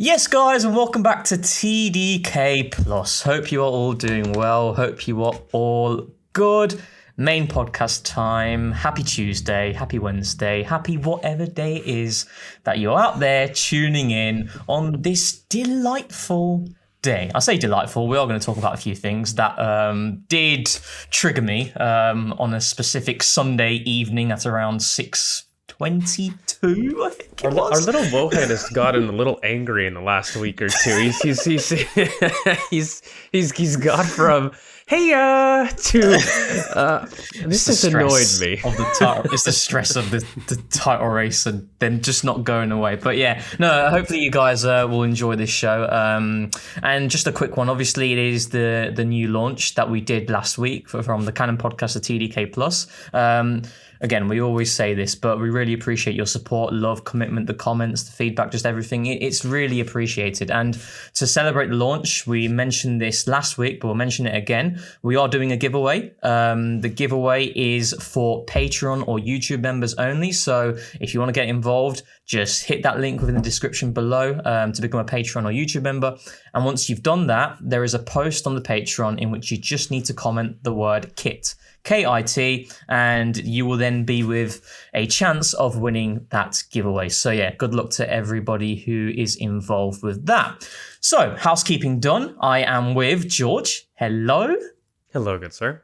Yes, guys, and welcome back to TDK Plus. Hope you are all doing well. Hope you are all good. Main podcast time. Happy Tuesday, happy Wednesday, happy whatever day it is that you're out there tuning in on this delightful day. I say delightful. We are going to talk about a few things that did trigger me on a specific Sunday evening at around 6:22, I think it was. Our little Mohan has gotten a little angry in the last week or two. He's gone from to this has annoyed me. Of the title, it's the stress of the title race and then just not going away. But yeah, no. Hopefully you guys will enjoy this show. And just a quick one. Obviously, it is the new launch that we did last week from the Canon podcast to TDK Plus. Again, we always say this, but we really appreciate your support, love, commitment, the comments, the feedback, just everything. It's really appreciated. And to celebrate the launch, we mentioned this last week, but we'll mention it again. We are doing a giveaway. The giveaway is for Patreon or YouTube members only. So if you want to get involved, just hit that link within the description below to become a Patreon or YouTube member. And once you've done that, there is a post on the Patreon in which you just need to comment the word KIT. KIT, and you will then be with a chance of winning that giveaway. So yeah, good luck to everybody who is involved with that. So, housekeeping done. I am with George. Hello. Hello, good sir.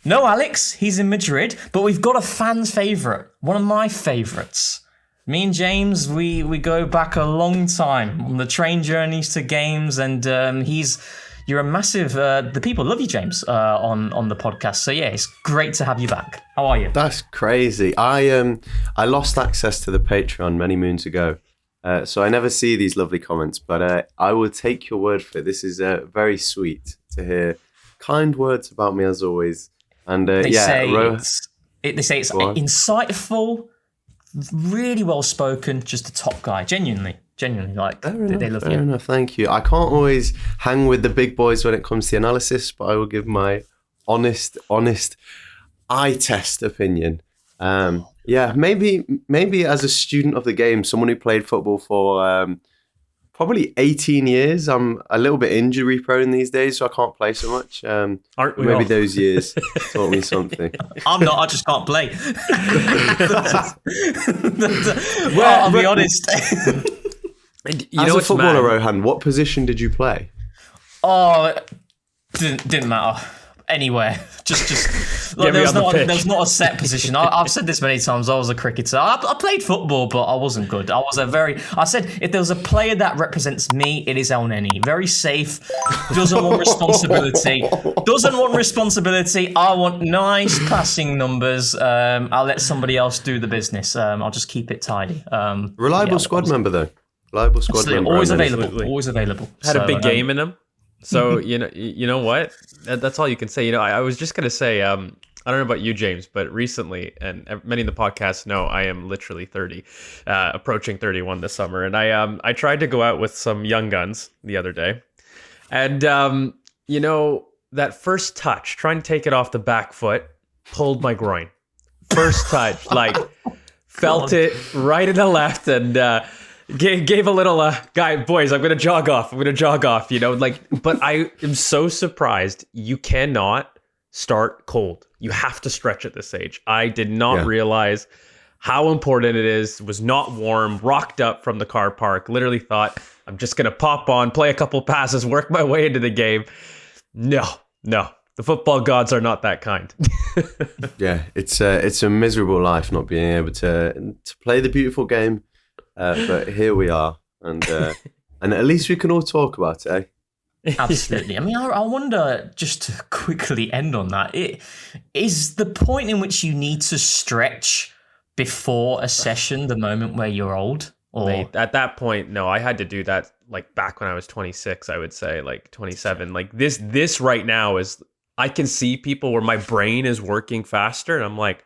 No, Alex, he's in Madrid, but we've got a fan's favourite, one of my favourites. Me and James, we go back a long time on the train journeys to games, and you're a massive. The people love you, James, on the podcast. So yeah, it's great to have you back. How are you? That's crazy. I lost access to the Patreon many moons ago, so I never see these lovely comments. But I will take your word for it. This is very sweet to hear kind words about me as always. And they say it's insightful, really well spoken, just a top guy. Genuinely, like they love you. Fair enough, thank you. I can't always hang with the big boys when it comes to analysis, but I will give my honest eye test opinion. Maybe as a student of the game, someone who played football for probably 18 years. I'm a little bit injury prone these days, so I can't play so much. Aren't we maybe all? Those years taught me something. I'm not. I just can't play. Well, I'll be honest. As a footballer, Rohan, what position did you play? Oh, didn't matter. Anywhere. Just like, there's not a set position. I've said this many times. I was a cricketer. I played football, but I wasn't good. I said if there was a player that represents me, it is El Neni. Very safe. Doesn't want responsibility. I want nice passing numbers. I'll let somebody else do the business. I'll just keep it tidy. Reliable squad member, though. Reliable squad member. Always available. Had a big game in him. So, you know what? That's all you can say. I was just going to say, I don't know about you, James, but recently, and many in the podcast know, I am literally 30, approaching 31 this summer. And I tried to go out with some young guns the other day. And, that first touch, trying to take it off the back foot, pulled my groin. First touch, felt it right in the left and... Gave a little boys, I'm gonna jog off, but I am so surprised you cannot start cold. You have to stretch at this age. I did not realize how important it is. Was not warm, rocked up from the car park, literally thought I'm just gonna pop on, play a couple passes, work my way into the game. No, the football gods are not that kind. Yeah, it's a miserable life not being able to play the beautiful game. But here we are, and at least we can all talk about it, eh? Absolutely. I mean, I wonder, just to quickly end on that, is the point in which you need to stretch before a session the moment where you're old? Or at that point, no, I had to do that back when I was 26, I would say, 27. This right now is, I can see people where my brain is working faster, and I'm like,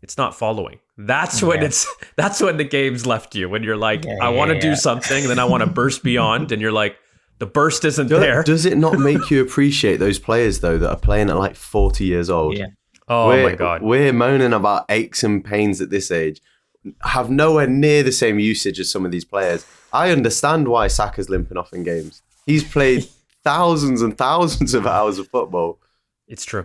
it's not following. That's when the game's left you. When you're like, I want to do something, and then I want to burst beyond, and you're like, the burst isn't there. Does it not make you appreciate those players though that are playing at 40 years old? Yeah. Oh my God. We're moaning about aches and pains at this age. have nowhere near the same usage as some of these players. I understand why Saka's limping off in games. He's played thousands and thousands of hours of football. It's true.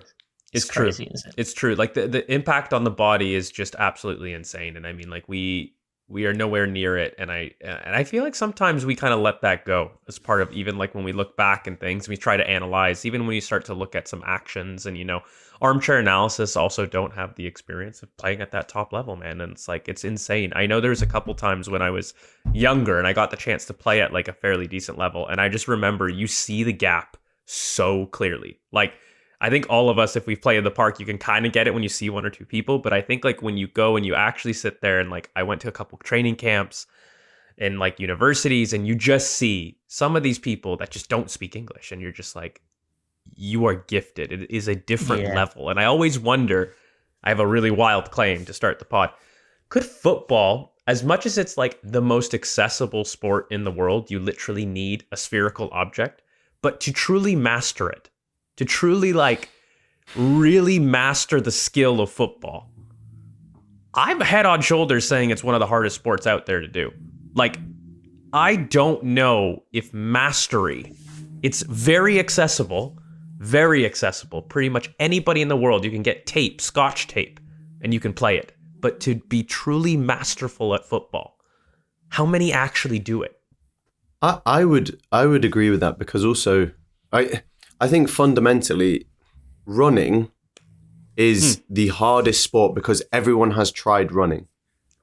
It's crazy, isn't it? It's true. Like the impact on the body is just absolutely insane. And I mean, like we are nowhere near it. And I feel like sometimes we kind of let that go as part of, even like when we look back and things, we try to analyze, even when you start to look at some actions and, armchair analysis also don't have the experience of playing at that top level, man. And it's like, it's insane. I know there's a couple times when I was younger and I got the chance to play at like a fairly decent level. And I just remember you see the gap so clearly. Like, I think all of us, if we play in the park, you can kind of get it when you see one or two people. But I think like when you go and you actually sit there, and like I went to a couple training camps in like universities, and you just see some of these people that just don't speak English, and you're just like, you are gifted. It is a different level. And I always wonder, I have a really wild claim to start the pod. Could football, as much as it's like the most accessible sport in the world, you literally need a spherical object, but to truly master it, to truly like really master the skill of football, I'm head on shoulders saying it's one of the hardest sports out there to do. Like, I don't know if mastery, it's very accessible. Pretty much anybody in the world, you can get tape, scotch tape, and you can play it. But to be truly masterful at football, how many actually do it? I would agree with that, because also I think fundamentally running is the hardest sport because everyone has tried running.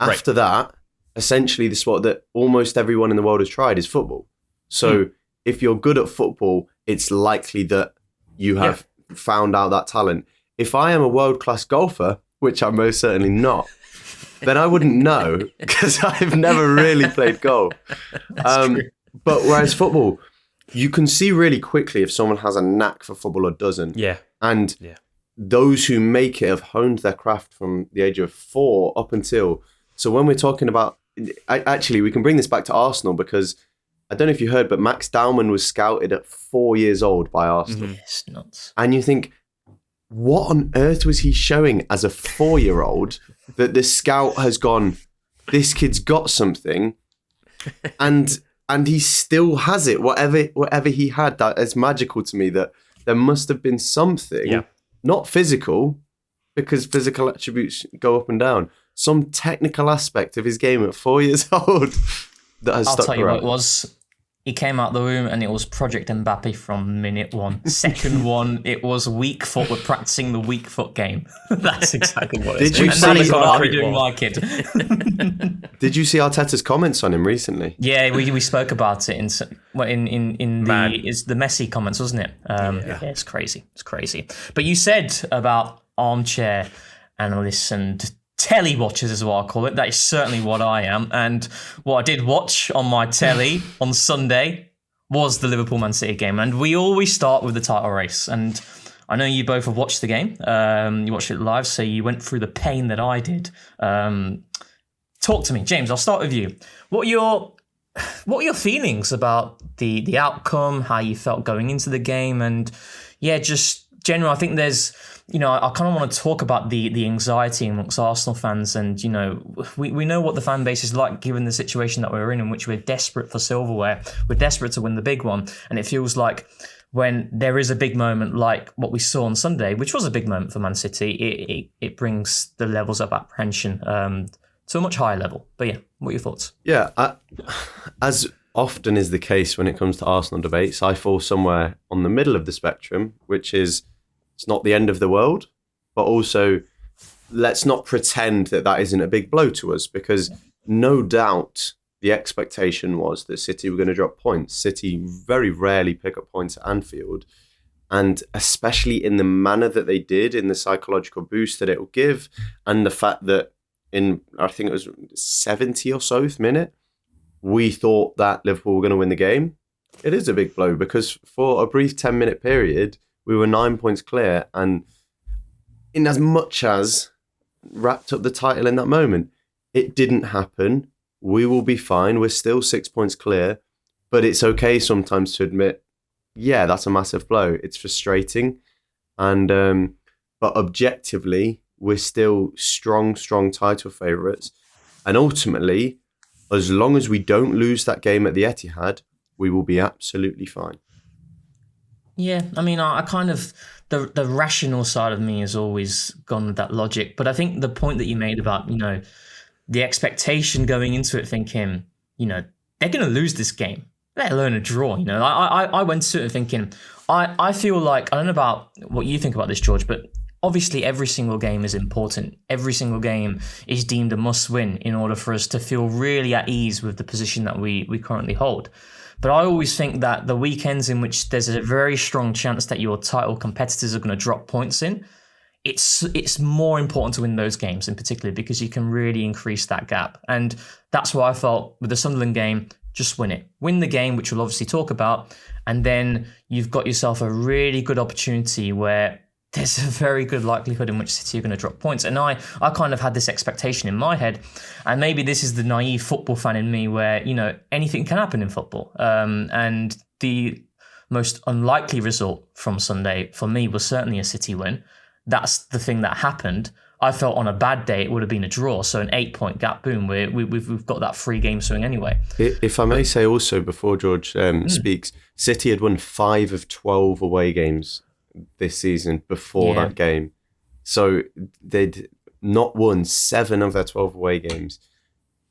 After that, essentially the sport that almost everyone in the world has tried is football. So if you're good at football, it's likely that you have found out that talent. If I am a world-class golfer, which I'm most certainly not, then I wouldn't know, because I've never really played golf. But whereas football, you can see really quickly if someone has a knack for football or doesn't. Yeah. And those who make it have honed their craft from the age of 4 up until... So when we're talking about... Actually, we can bring this back to Arsenal, because I don't know if you heard, but Max Dowman was scouted at 4 years old by Arsenal. It's nuts. And you think, what on earth was he showing as a 4-year-old that the scout has gone, this kid's got something, and he still has it. Whatever he had, that is magical to me, that there must have been something, not physical, because physical attributes go up and down, some technical aspect of his game at 4 years old that has stuck around. I'll tell you what it was. He came out the room and it was Project Mbappe from minute one. Second one, it was weak foot. We're practicing the weak foot game. That's exactly what it is. Did you see? I'll be doing my kid. Did you see Arteta's comments on him recently? Yeah, we spoke about it in the Messi comments, wasn't it? Yeah, it's crazy. It's crazy. But you said about armchair analysts and telly watchers is what I call it. That is certainly what I am. And what I did watch on my telly on Sunday was the Liverpool-Man City game. And we always start with the title race. And I know you both have watched the game. You watched it live, so you went through the pain that I did. Talk to me. James, I'll start with you. What are your feelings about the outcome, how you felt going into the game? And yeah, just general, I think there's... I kind of want to talk about the anxiety amongst Arsenal fans, and we know what the fan base is like given the situation that we're in which we're desperate for silverware, we're desperate to win the big one, and it feels like when there is a big moment like what we saw on Sunday, which was a big moment for Man City, it brings the levels of apprehension to a much higher level. But yeah, what are your thoughts? Yeah, as often is the case when it comes to Arsenal debates, I fall somewhere on the middle of the spectrum, which is, it's not the end of the world, but also let's not pretend that isn't a big blow to us, because no doubt the expectation was that City were going to drop points. City very rarely pick up points at Anfield, and especially in the manner that they did, in the psychological boost that it will give, and the fact that in, I think it was 70 or so minute, we thought that Liverpool were going to win the game. It is a big blow, because for a brief 10-minute period, we were 9 points clear, and in as much as wrapped up the title in that moment, it didn't happen. We will be fine. We're still 6 points clear, but it's okay sometimes to admit, yeah, that's a massive blow. It's frustrating, and but objectively, we're still strong title favourites. And ultimately, as long as we don't lose that game at the Etihad, we will be absolutely fine. Yeah, I mean, I kind of the rational side of me has always gone with that logic, but I think the point that you made about the expectation going into it, thinking they're going to lose this game, let alone a draw. I went to it thinking I feel like I don't know about what you think about this, George, but obviously every single game is important. Every single game is deemed a must-win in order for us to feel really at ease with the position that we currently hold. But I always think that the weekends in which there's a very strong chance that your title competitors are going to drop points in, it's more important to win those games in particular because you can really increase that gap. And that's what I felt with the Sunderland game. Just win it. Win the game, which we'll obviously talk about. And then you've got yourself a really good opportunity where there's a very good likelihood in which City are going to drop points. And I kind of had this expectation in my head. And maybe this is the naive football fan in me where, anything can happen in football. And the most unlikely result from Sunday for me was certainly a City win. That's the thing that happened. I felt on a bad day it would have been a draw. So an 8-point gap, boom, we've got that 3-game swing anyway. If I may say also, before George speaks, City had won 5 of 12 away games this season before that game. So they'd not won 7 of their 12 away games.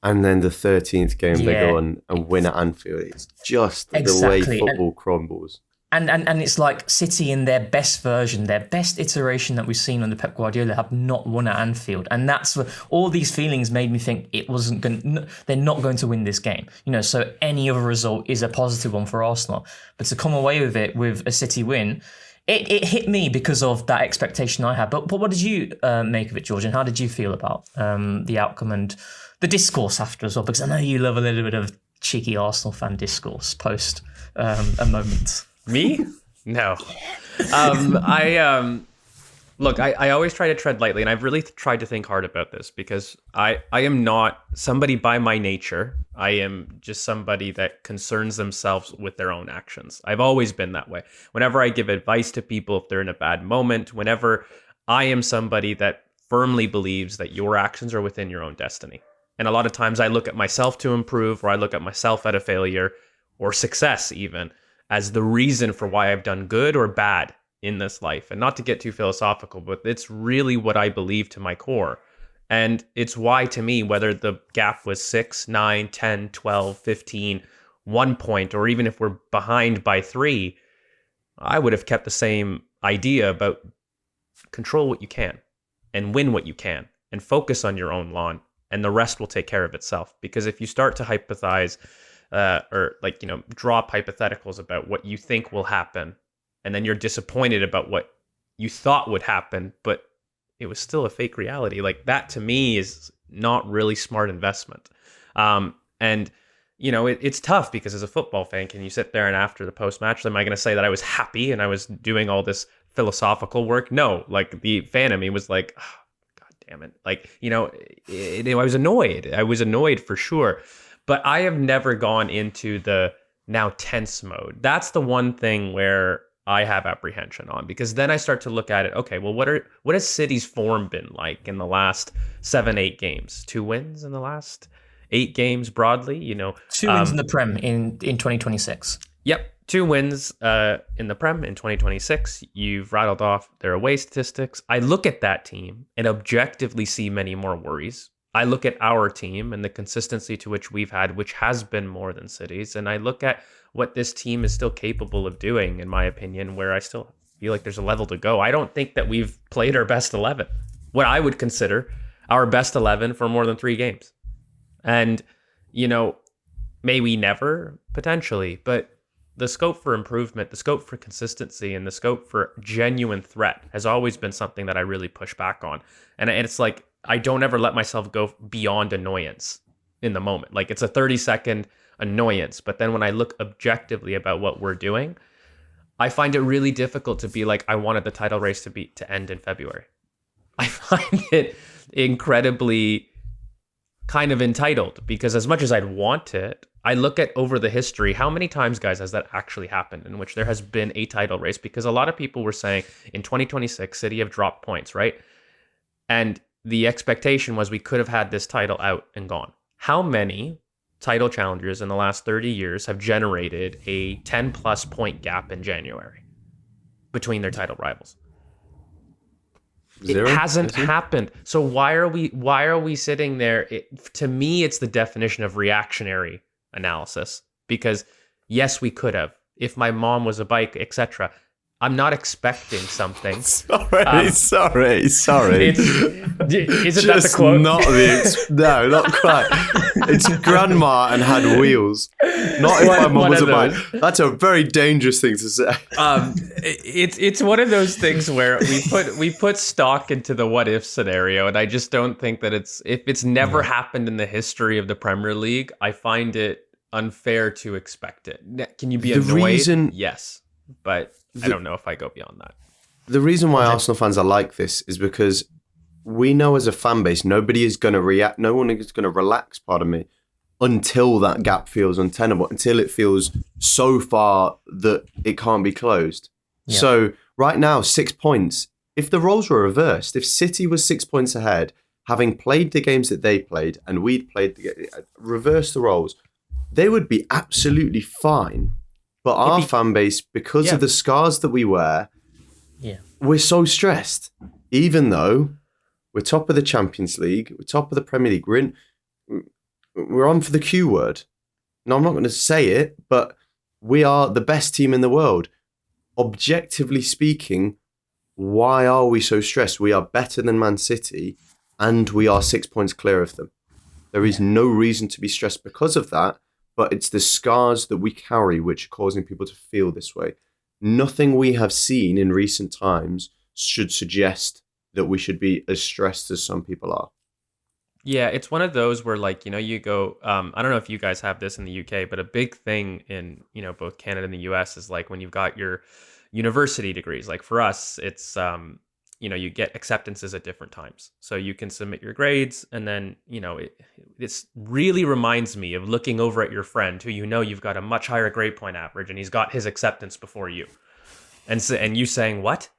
And then the 13th game they go on and win at Anfield. It's just the way football crumbles. And it's like City in their best version, their best iteration that we've seen under Pep Guardiola have not won at Anfield. And that's what all these feelings made me think they're not going to win this game. So any other result is a positive one for Arsenal. But to come away with it with a City win, it hit me because of that expectation I had. But what did you make of it, George? And how did you feel about the outcome and the discourse after as well? Because I know you love a little bit of cheeky Arsenal fan discourse post a moment. Me? No. I always try to tread lightly, and I've really tried to think hard about this because I am not somebody by my nature. I am just somebody that concerns themselves with their own actions. I've always been that way. Whenever I give advice to people, if they're in a bad moment, whenever I am somebody that firmly believes that your actions are within your own destiny. And a lot of times I look at myself to improve, or I look at myself at a failure or success even as the reason for why I've done good or bad in this life. And not to get too philosophical, but it's really what I believe to my core. And it's why, to me, whether the gap was 6, 9, 10, 12, 15, 1 point, or even if we're behind by 3, I would have kept the same idea about control what you can and win what you can and focus on your own lawn, and the rest will take care of itself. Because if you start to hypothesize draw up hypotheticals about what you think will happen, and then you're disappointed about what you thought would happen, but it was still a fake reality. Like, that to me is not really smart investment. It's tough because as a football fan, can you sit there and after the post-match, am I going to say that I was happy and I was doing all this philosophical work? No, like the fan of me was like, oh, God damn it. Like, I was annoyed. I was annoyed for sure. But I have never gone into the now tense mode. That's the one thing where I have apprehension on, because then I start to look at it. Okay, well, what has City's form been like in the last 7-8 games? 2 wins in the last 8 games broadly, 2 wins in the Prem in 2026. Yep, 2 wins in the Prem in 2026. You've rattled off their away statistics. I look at that team and objectively see many more worries. I look at our team and the consistency to which we've had, which has been more than City's. And I look at what this team is still capable of doing, in my opinion, where I still feel like there's a level to go. I don't think that we've played our best 11, what I would consider our best 11 for more than 3 games. And, may we never, potentially, but the scope for improvement, the scope for consistency, and the scope for genuine threat has always been something that I really push back on. And it's like, I don't ever let myself go beyond annoyance in the moment. Like, it's a 30-second annoyance. But then when I look objectively about what we're doing, I find it really difficult to be like, I wanted the title race to end in February. I find it incredibly kind of entitled, because as much as I'd want it, I look at over the history, how many times, guys, has that actually happened in which there has been a title race? Because a lot of people were saying in 2026, City have dropped points, right? And the expectation was we could have had this title out and gone. How many title challengers in the last 30 years have generated a 10 plus point gap in January between their title rivals? Zero? It hasn't happened. So why are we sitting there? To me, it's the definition of reactionary analysis, because yes, we could have. If my mom was a bike, etc. I'm not expecting something. Sorry. Is it that the quote? No, not quite. It's grandma and had wheels. Not if my mum was a bike. That's a very dangerous thing to say. It's one of those things where we put stock into the what if scenario, and I just don't think that if it's never happened in the history of the Premier League, I find it unfair to expect it. Can you be annoyed? Yes, but I don't know if I go beyond that. The reason why Arsenal fans are like this is because we know as a fan base, nobody is going to react. No one is going to relax, pardon me, until that gap feels untenable, until it feels so far that it can't be closed. Yeah. So right now, 6 points. If the roles were reversed, if City was 6 points ahead, having played the games that they played and we'd played, reverse the roles, they would be absolutely fine. But our fan base, because of the scars that we wear, we're so stressed. Even though we're top of the Champions League, we're top of the Premier League, we're on for the Q word. No, I'm not going to say it, but we are the best team in the world. Objectively speaking, why are we so stressed? We are better than Man City, and we are 6 points clear of them. There is no reason to be stressed because of that. But it's the scars that we carry which are causing people to feel this way. Nothing we have seen in recent times should suggest that we should be as stressed as some people are. Yeah, it's one of those where, like, you go, I don't know if you guys have this in the UK, but a big thing in, both Canada and the US is like when you've got your university degrees. Like for us, it's, you get acceptances at different times. So you can submit your grades, and then, this really reminds me of looking over at your friend who you've got a much higher grade point average, and he's got his acceptance before you. And you saying, what?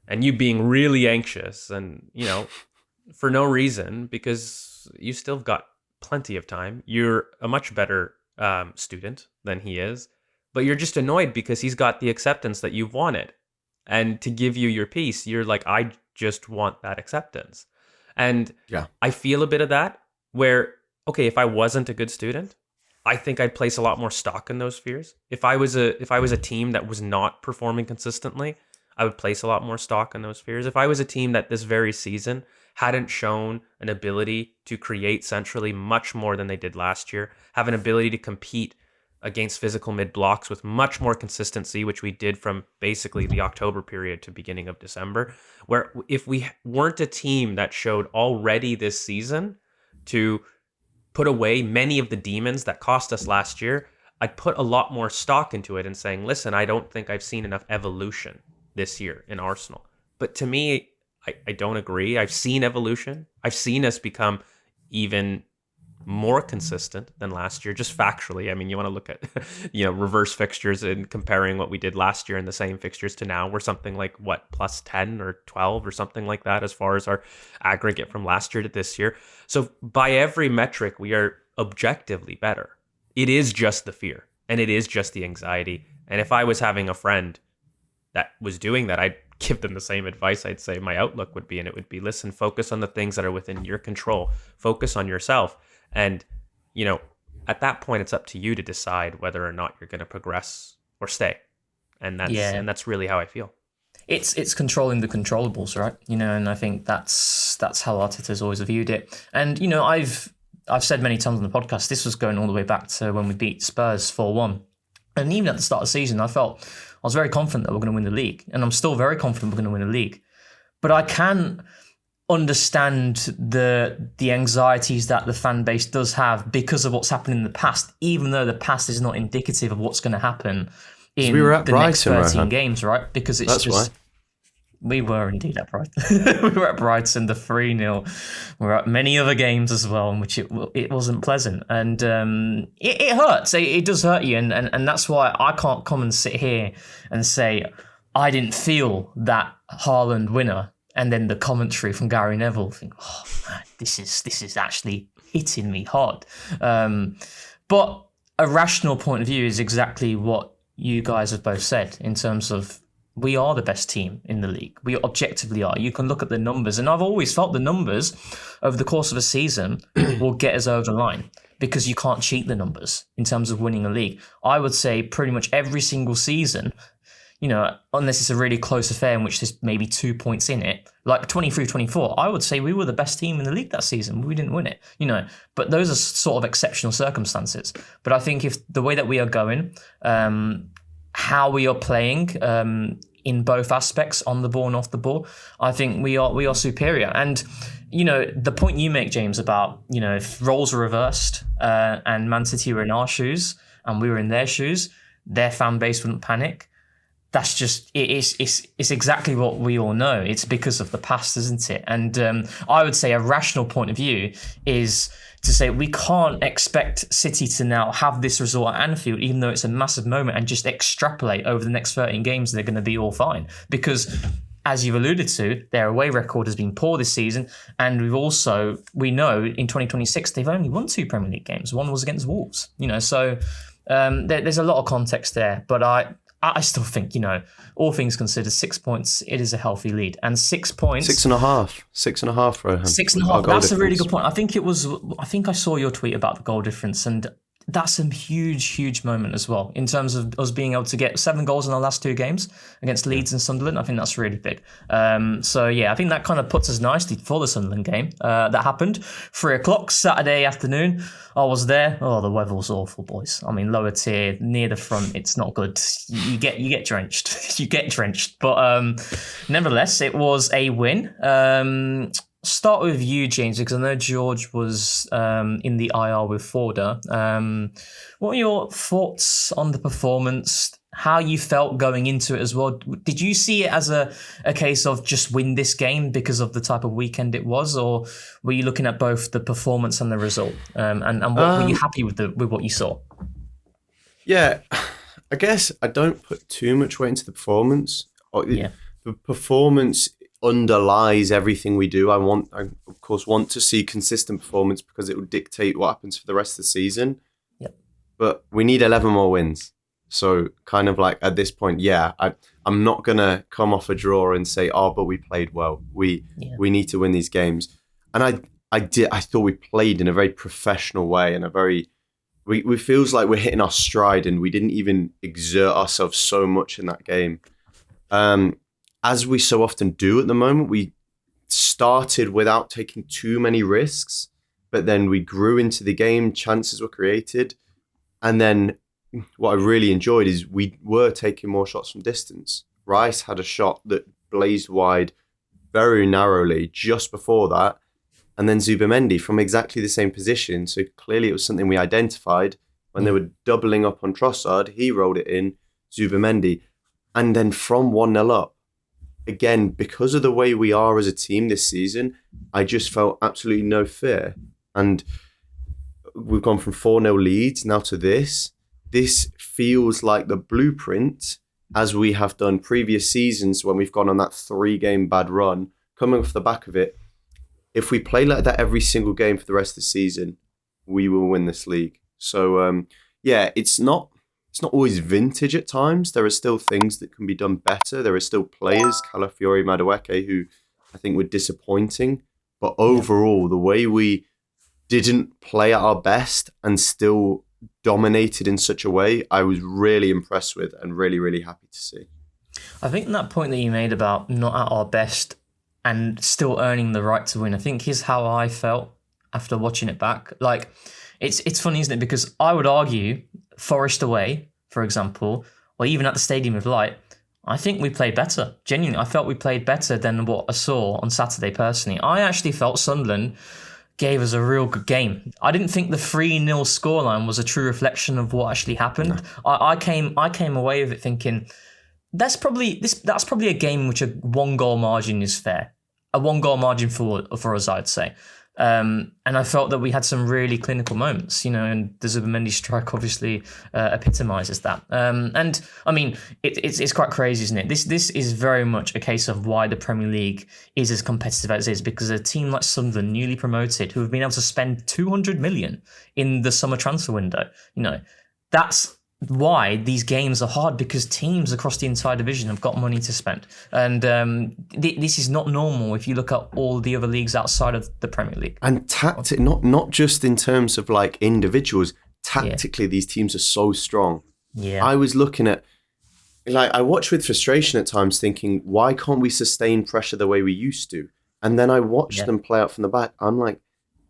And you being really anxious and, for no reason, because you still got plenty of time. You're a much better student than he is, but you're just annoyed because he's got the acceptance that you've wanted. And to give you your peace, you're like, I just want that acceptance. And I feel a bit of that where, okay, if I wasn't a good student, I think I'd place a lot more stock in those fears. If I was a team that was not performing consistently, I would place a lot more stock in those fears. If I was a team that this very season hadn't shown an ability to create centrally much more than they did last year, have an ability to compete against physical mid-blocks with much more consistency, which we did from basically the October period to beginning of December, where if we weren't a team that showed already this season to put away many of the demons that cost us last year, I'd put a lot more stock into it and saying, listen, I don't think I've seen enough evolution this year in Arsenal. But to me, I don't agree. I've seen evolution. I've seen us become even more consistent than last year, just factually. I mean, you want to look at, reverse fixtures and comparing what we did last year in the same fixtures to now. We're something like, plus 10 or 12 or something like that as far as our aggregate from last year to this year. So by every metric, we are objectively better. It is just the fear, and it is just the anxiety. And if I was having a friend that was doing that, I'd give them the same advice. I'd say my outlook would be, and it would be, listen, focus on the things that are within your control. Focus on yourself. And, at that point, it's up to you to decide whether or not you're going to progress or stay. And that's really how I feel. It's controlling the controllables, right? And I think that's how Arteta's always viewed it. And, I've said many times on the podcast, this was going all the way back to when we beat Spurs 4-1. And even at the start of the season, I was very confident that we're going to win the league. And I'm still very confident we're going to win the league. But I can understand the anxieties that the fan base does have because of what's happened in the past, even though the past is not indicative of what's going to happen in the next 13 games, right? Because it's why. We were indeed at Brighton. We were at Brighton, the 3-0. We were at many other games as well, in which it wasn't pleasant. And it hurts. It does hurt you. And that's why I can't come and sit here and say, I didn't feel that Haaland winner and then the commentary from Gary Neville, I think, oh man, this is actually hitting me hard. But a rational point of view is exactly what you guys have both said in terms of we are the best team in the league. We objectively are. You can look at the numbers, and I've always felt the numbers over the course of a season will get us over the line because you can't cheat the numbers in terms of winning a league. I would say pretty much every single season, you know, unless it's a really close affair in which there's maybe 2 points in it, like 23-24, I would say we were the best team in the league that season. We didn't win it, you know, but those are sort of exceptional circumstances. But I think if the way that we are going, how we are playing in both aspects, on the ball and off the ball, I think we are superior. And, you know, the point you make, James, about, you know, if roles were reversed and Man City were in our shoes and we were in their shoes, their fan base wouldn't panic. That's just, it's exactly what we all know. It's because of the past, isn't it? And I would say a rational point of view is to say we can't expect City to now have this result at Anfield, even though it's a massive moment, and just extrapolate over the next 13 games they're going to be all fine. Because, as you've alluded to, their away record has been poor this season, and we know in 2026 they've only won 2 Premier League games. One was against Wolves, you know. So there's a lot of context there, but I still think, you know, all things considered, 6 points, it is a healthy lead. And 6 points... 6.5. 6.5, Rohan. 6.5. That's a really good point. I think I saw your tweet about the goal difference, and that's a huge, huge moment as well in terms of us being able to get 7 goals in our last 2 games against Leeds and Sunderland. I think that's really big. So yeah, I think that kind of puts us nicely for the Sunderland game that happened. 3:00 Saturday afternoon. I was there. Oh, the weather was awful, boys. I mean, lower tier, near the front, it's not good. You get drenched. You get drenched. But nevertheless, it was a win. Start with you, James, because I know George was in the IR with Forder. What are your thoughts on the performance? How you felt going into it as well? Did you see it as a case of just win this game because of the type of weekend it was, or were you looking at both the performance and the result? And were you happy with what you saw? Yeah, I guess I don't put too much weight into the performance. The performance underlies everything we do. I of course want to see consistent performance because it will dictate what happens for the rest of the season. Yep. But we need 11 more wins. So kind of like at this point, I'm not going to come off a draw and say, oh, but we played well. We need to win these games. And I thought we played in a very professional way, and we feels like we're hitting our stride, and we didn't even exert ourselves so much in that game. As we so often do at the moment, we started without taking too many risks, but then we grew into the game, chances were created. And then what I really enjoyed is we were taking more shots from distance. Rice had a shot that blazed wide very narrowly just before that. And then Zubamendi from exactly the same position. So clearly it was something we identified. When they were doubling up on Trossard, he rolled it in, Zubamendi. And then from 1-0 up, again, because of the way we are as a team this season, I just felt absolutely no fear. And we've gone from 4-0 leads now to this. This feels like the blueprint, as we have done previous seasons when we've gone on that 3-game bad run. Coming off the back of it, if we play like that every single game for the rest of the season, we will win this league. So, it's not always vintage at times. There are still things that can be done better. There are still players, Calafiori, Madueke, who I think were disappointing. But overall, the way we didn't play at our best and still dominated in such a way, I was really impressed with and really, really happy to see. I think that point that you made about not at our best and still earning the right to win, I think is how I felt after watching it back. Like, it's funny, isn't it? Because I would argue Forest away, for example, or even at the Stadium of Light, I think we played better. Genuinely, I felt we played better than what I saw on Saturday personally. I actually felt Sunderland gave us a real good game. I didn't think the 3-0 scoreline was a true reflection of what actually happened. No. I came away with it thinking that's probably a game in which a 1-goal margin is fair. A 1-goal margin for us, I'd say. And I felt that we had some really clinical moments, and the Zubamendi strike obviously epitomizes that. And I mean, it's quite crazy, isn't it? This is very much a case of why the Premier League is as competitive as it is, because a team like Sunderland, newly promoted, who have been able to spend 200 million in the summer transfer window, that's why these games are hard, because teams across the entire division have got money to spend, and this is not normal if you look at all the other leagues outside of the Premier League. And not just in terms of like individuals, tactically these teams are so strong. Yeah, I was looking at, I watch with frustration at times, thinking, why can't we sustain pressure the way we used to? And then I watch them play out from the back. I'm like,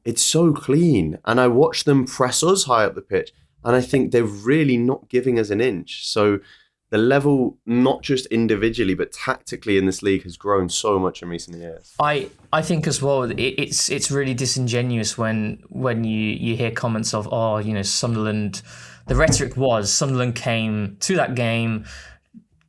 it's so clean, and I watch them press us high up the pitch. And I think they're really not giving us an inch. So the level, not just individually, but tactically in this league has grown so much in recent years. I think as well, it's really disingenuous when you hear comments of, Sunderland, the rhetoric was Sunderland came to that game,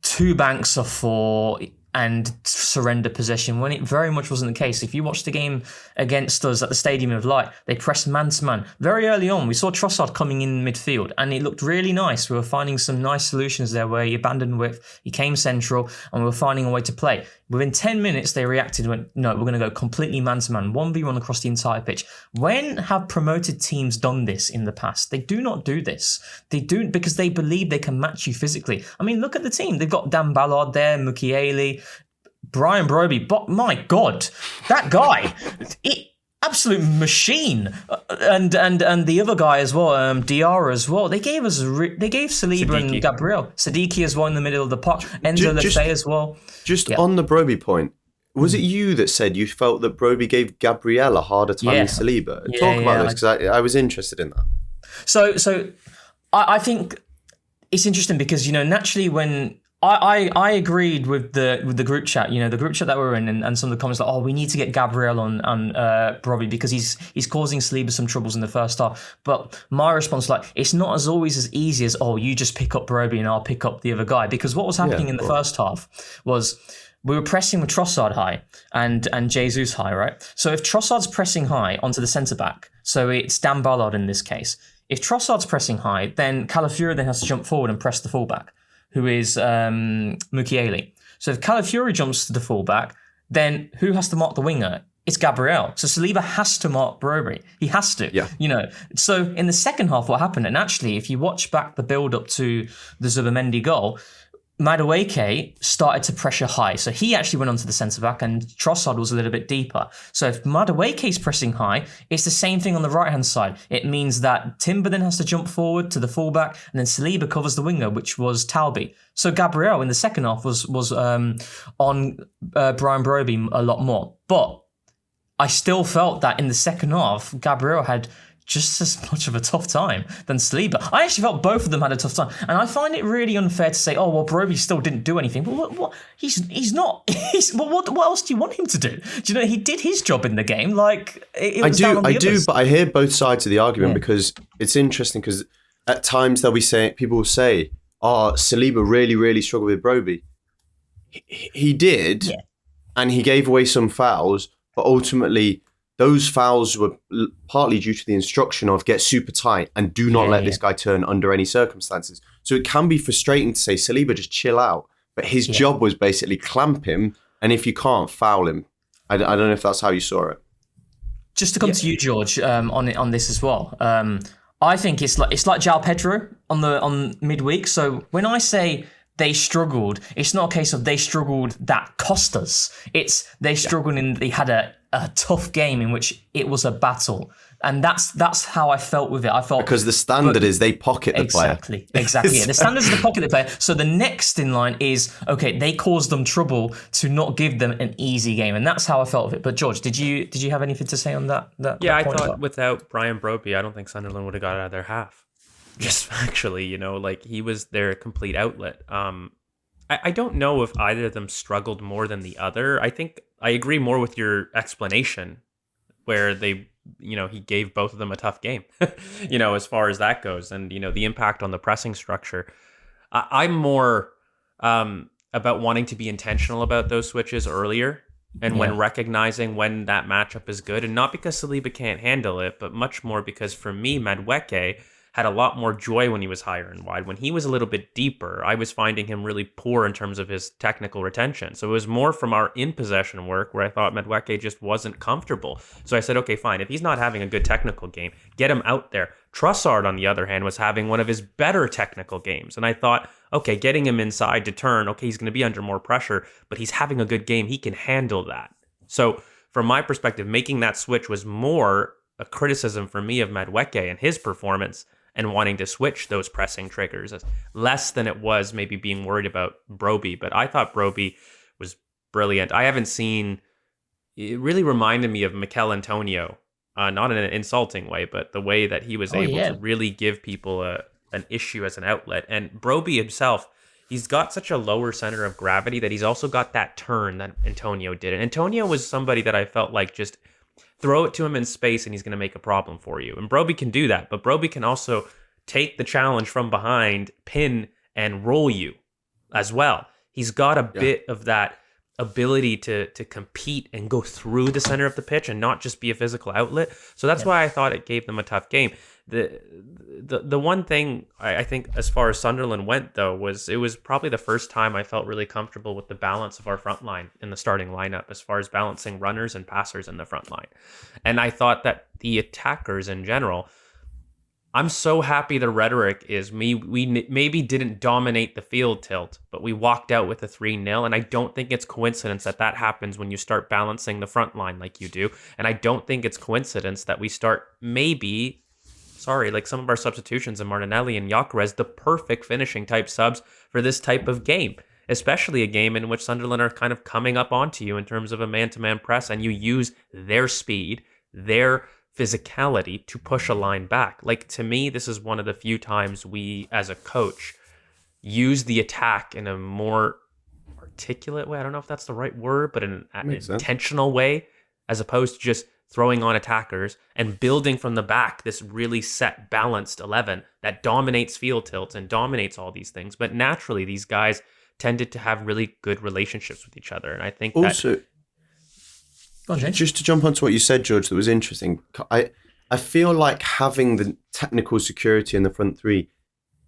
2 banks of 4, and surrender possession, when it very much wasn't the case. If you watch the game against us at the Stadium of Light, they pressed man-to-man. Very early on, we saw Trossard coming in midfield, and it looked really nice. We were finding some nice solutions there where he abandoned width, he came central, and we were finding a way to play. Within 10 minutes, they reacted and went, no, we're going to go completely man-to-man, 1v1 across the entire pitch. When have promoted teams done this in the past? They do not do this. They do because they believe they can match you physically. I mean, look at the team. They've got Dan Ballard there, Mukiele, Brian Broby, but my God, that guy, absolute machine, and the other guy as well, Diarra as well. They gave Saliba and Gabriel, Sadiki as well in the middle of the park, Enzo Lefebvre as well. Just on the Broby point, was it you that said you felt that Broby gave Gabriel a harder time than Saliba? Talk about this, because I was interested in that. So I think it's interesting because naturally when I agreed with the group chat, the group chat that we're in, and some of the comments like, we need to get Gabriel on Broby because he's causing Saliba some troubles in the first half. But my response, it's not as always as easy as, you just pick up Broby and I'll pick up the other guy. Because what was happening in the first half was we were pressing with Trossard high and Jesus high, right? So if Trossard's pressing high onto the centre-back, so it's Dan Ballard in this case, if Trossard's pressing high, then Calafiori then has to jump forward and press the fullback, who is Mukiele. So if Calafiori jumps to the fullback, then who has to mark the winger? It's Gabriel. So Saliba has to mark Broby. He has to. Yeah. So in the second half, what happened, and actually, if you watch back the build-up to the Zubamendi goal, Madueke started to pressure high. So he actually went onto the centre-back and Trossard was a little bit deeper. So if Madueke's pressing high, it's the same thing on the right-hand side. It means that Timber then has to jump forward to the fullback and then Saliba covers the winger, which was Talby. So Gabriel in the second half was on Brian Broby a lot more. But I still felt that in the second half, Gabriel had just as much of a tough time than Saliba. I actually felt both of them had a tough time. And I find it really unfair to say, Broby still didn't do anything. But what he's not. What else do you want him to do? Do you know, he did his job in the game. I do, but I hear both sides of the argument because it's interesting because at times people will say, Saliba really, really struggled with Broby. He did, and he gave away some fouls, but ultimately those fouls were partly due to the instruction of get super tight and do not let this guy turn under any circumstances. So it can be frustrating to say, Saliba, just chill out. But his job was basically clamp him, and if you can't, foul him. I don't know if that's how you saw it. Just to come to you, George, on this as well. I think it's like João Pedro on midweek. So when I say they struggled, it's not a case of they struggled that cost us. It's they struggled in they had a tough game in which it was a battle. And that's how I felt with it. I felt because the standard is they pocket the player. Exactly. The standard is they pocket the player. So the next in line is, they caused them trouble to not give them an easy game. And that's how I felt of it. But George, did you have anything to say on that? I thought without Brian Broby, I don't think Sunderland would have got out of their half. Just actually, he was their complete outlet. I don't know if either of them struggled more than the other. I think I agree more with your explanation where he gave both of them a tough game, as far as that goes. And, the impact on the pressing structure. I'm more about wanting to be intentional about those switches earlier. and when recognizing when that matchup is good, and not because Saliba can't handle it, but much more because for me, Madueke had a lot more joy when he was higher and wide. When he was a little bit deeper, I was finding him really poor in terms of his technical retention. So it was more from our in-possession work where I thought Madueke just wasn't comfortable. So I said, okay, fine. If he's not having a good technical game, get him out there. Trossard, on the other hand, was having one of his better technical games. And I thought, okay, getting him inside to turn, okay, he's going to be under more pressure, but he's having a good game. He can handle that. So from my perspective, making that switch was more a criticism for me of Madueke and his performance, and wanting to switch those pressing triggers, less than it was maybe being worried about Broby. But I thought Broby was brilliant. I haven't seen, it really reminded me of Mikel Antonio, not in an insulting way, but the way that he was able to really give people an issue as an outlet. And Broby himself, he's got such a lower center of gravity that he's also got that turn that Antonio did. And Antonio was somebody that I felt like just throw it to him in space and he's going to make a problem for you. And Broby can do that, but Broby can also take the challenge from behind, pin, and roll you as well. He's got a bit of that ability to compete and go through the center of the pitch and not just be a physical outlet. So that's why I thought it gave them a tough game. The one thing I think as far as Sunderland went, though, was it was probably the first time I felt really comfortable with the balance of our front line in the starting lineup as far as balancing runners and passers in the front line. And I thought that the attackers in general, I'm so happy the rhetoric is we maybe didn't dominate the field tilt, but we walked out with a 3-0. And I don't think it's coincidence that happens when you start balancing the front line like you do. And I don't think it's coincidence that we start like some of our substitutions in Martinelli and Gyökeres, the perfect finishing type subs for this type of game, especially a game in which Sunderland are kind of coming up onto you in terms of a man-to-man press, and you use their speed, their physicality to push a line back. Like, to me, this is one of the few times we, as a coach, use the attack in a more articulate way. I don't know if that's the right word, but in an intentional way, as opposed to just throwing on attackers and building from the back this really set, balanced 11 that dominates field tilts and dominates all these things. But naturally, these guys tended to have really good relationships with each other. And I think also, just to jump onto what you said, George, that was interesting. I feel like having the technical security in the front three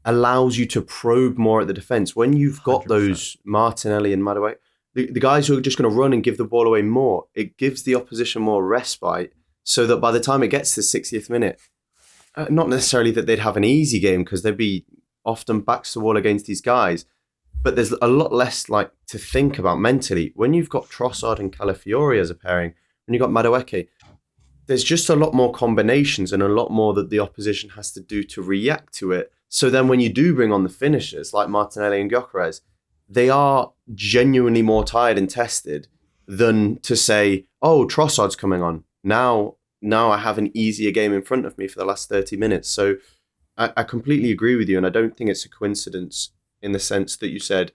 allows you to probe more at the defence. When you've got 100%. Those Martinelli and Madueke, the guys who are just going to run and give the ball away more, it gives the opposition more respite so that by the time it gets to the 60th minute, not necessarily that they'd have an easy game because they'd be often backs to the wall against these guys, but there's a lot less like to think about mentally. When you've got Trossard and Calafiori as a pairing, when you've got Madueke, there's just a lot more combinations and a lot more that the opposition has to do to react to it. So then when you do bring on the finishers like Martinelli and Gyökeres, they are genuinely more tired and tested than to say, oh, Trossard's coming on. Now I have an easier game in front of me for the last 30 minutes. So I completely agree with you. And I don't think it's a coincidence in the sense that you said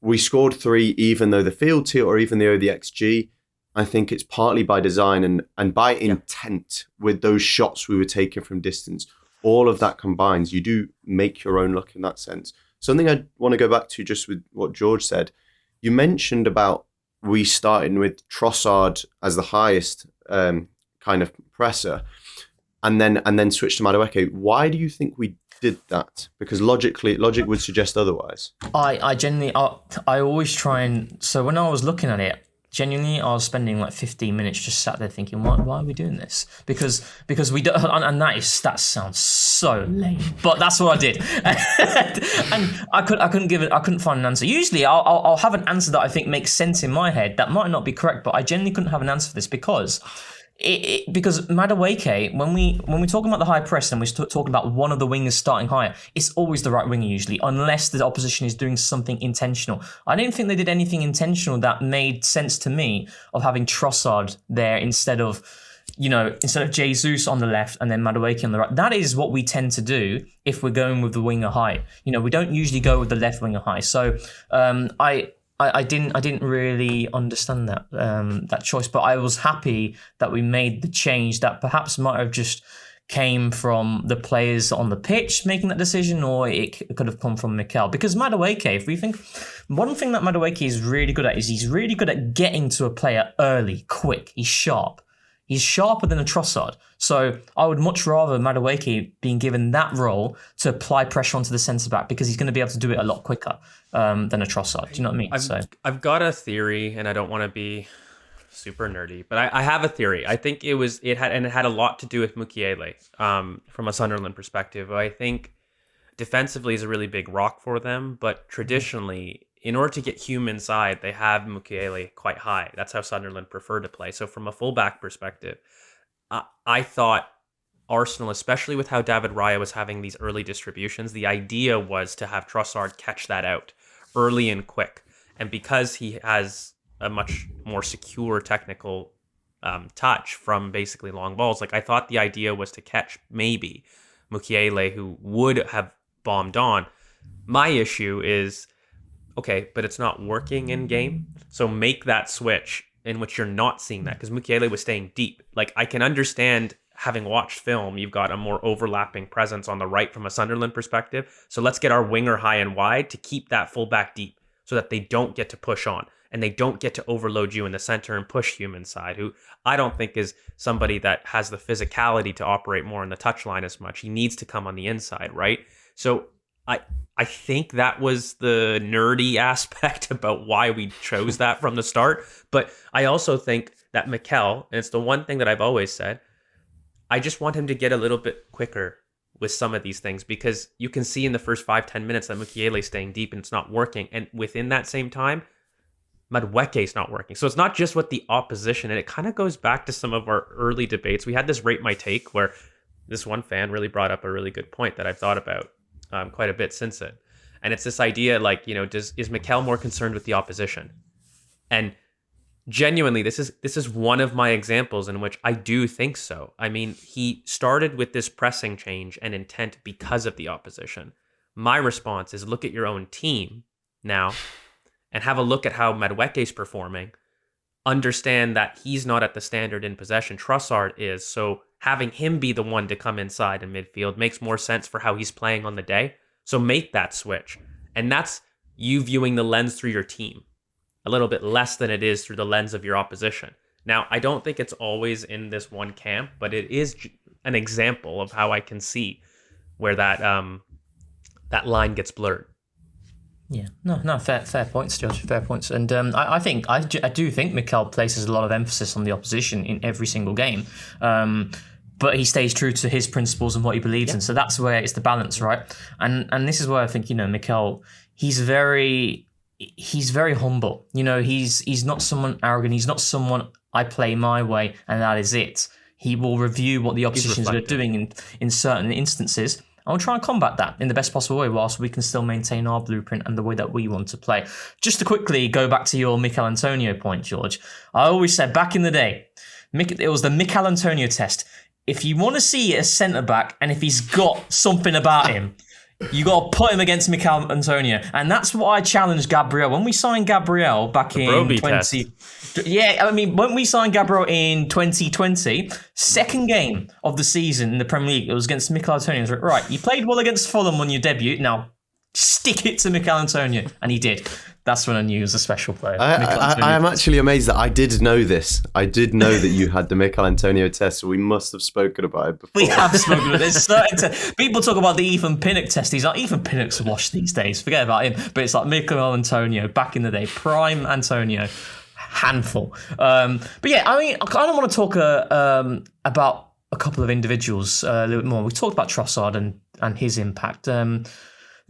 we scored 3, even though the field tilt or even though the XG, I think it's partly by design and by intent with those shots we were taking from distance. All of that combines. You do make your own luck in that sense. Something I want to go back to just with what George said. You mentioned about we starting with Trossard as the highest kind of presser and then switch to Madueke. Why do you think we did that? Because logic would suggest otherwise. I always try and... So when I was looking at it, genuinely, I was spending like 15 minutes just sat there thinking, why are we doing this? Because we don't, and that sounds so lame, but that's what I did, and I couldn't find an answer. Usually, I'll have an answer that I think makes sense in my head. That might not be correct, but I genuinely couldn't have an answer for this because Madueke, when we talk about the high press and we're talking about one of the wingers starting higher, it's always the right winger usually, unless the opposition is doing something intentional. I didn't think they did anything intentional that made sense to me of having Trossard there instead of Jesus on the left and then Madueke on the right. That is what we tend to do if we're going with the winger high. We don't usually go with the left winger high. So I didn't really understand that choice, but I was happy that we made the change that perhaps might have just came from the players on the pitch making that decision, or it could have come from Mikel. Because Madueke, if we think, one thing that Madueke is really good at is he's really good at getting to a player early, quick. He's sharp. He's sharper than a Trossard. So I would much rather Madueke being given that role to apply pressure onto the centre-back, because he's going to be able to do it a lot quicker than a Trossard. Do you know what I mean? I've got a theory, and I don't want to be super nerdy, but I have a theory. I think it had a lot to do with Mukiele from a Sunderland perspective. I think defensively is a really big rock for them, but traditionally, in order to get Hume inside, they have Mukiele quite high. That's how Sunderland prefer to play. So from a fullback perspective, I thought Arsenal, especially with how David Raya was having these early distributions, the idea was to have Trossard catch that out early and quick. And because he has a much more secure technical touch from basically long balls, like I thought the idea was to catch maybe Mukiele, who would have bombed on. My issue is, okay, but it's not working in game. So make that switch in which you're not seeing that, because Mukiele was staying deep. Like, I can understand, having watched film, you've got a more overlapping presence on the right from a Sunderland perspective. So let's get our winger high and wide to keep that fullback deep so that they don't get to push on and they don't get to overload you in the center and push Hume inside, who I don't think is somebody that has the physicality to operate more on the touchline as much. He needs to come on the inside, right? So I think that was the nerdy aspect about why we chose that from the start. But I also think that Mikel, and it's the one thing that I've always said, I just want him to get a little bit quicker with some of these things, because you can see in the first 5-10 minutes that Mukiele is staying deep and it's not working. And within that same time, Madueke is not working. So it's not just with the opposition. And it kind of goes back to some of our early debates. We had this Rate My Take where this one fan really brought up a really good point that I've thought about quite a bit since it. And it's this idea, like, you know, is Mikel more concerned with the opposition? And genuinely, this is one of my examples in which I do think so. I mean, he started with this pressing change and intent because of the opposition. My response is look at your own team now and have a look at how Madueke's performing. Understand that he's not at the standard in possession. Trossard is. So having him be the one to come inside in midfield makes more sense for how he's playing on the day. So make that switch. And that's you viewing the lens through your team a little bit less than it is through the lens of your opposition. Now, I don't think it's always in this one camp, but it is an example of how I can see where that that line gets blurred. Yeah, no, fair points, George. Fair points, and I do think Mikel places a lot of emphasis on the opposition in every single game, but he stays true to his principles and what he believes in. So that's where it's the balance, right? And this is where I think, you know, Mikel, he's very humble. You know, he's not someone arrogant. He's not someone I play my way and that is it. He will review what the opposition is doing in certain instances. And we'll try and combat that in the best possible way whilst we can still maintain our blueprint and the way that we want to play. Just to quickly go back to your Mikel Antonio point, George, I always said back in the day, it was the Mikel Antonio test. If you want to see a centre-back and if he's got something about him, you got to put him against Mikel Antonio. And that's what I challenged Gabriel. When we signed Gabriel back in 20... Yeah, I mean, when we signed Gabriel in 2020, second game of the season in the Premier League, it was against Mikel Antonio. I was like, right, you played well against Fulham on your debut. Now, stick it to Mikel Antonio. And he did. That's when I knew he was a special player. I am actually amazed that I did know this. I did know that you had the Mikel Antonio test, so we must have spoken about it before. We have spoken about it. People talk about the Ethan Pinnock test. He's like, Ethan Pinnock's washed these days. Forget about him. But it's like Mikel Antonio back in the day. Prime Antonio. Handful. But yeah, I mean, I kind of want to talk about a couple of individuals a little bit more. We talked about Trossard and his impact.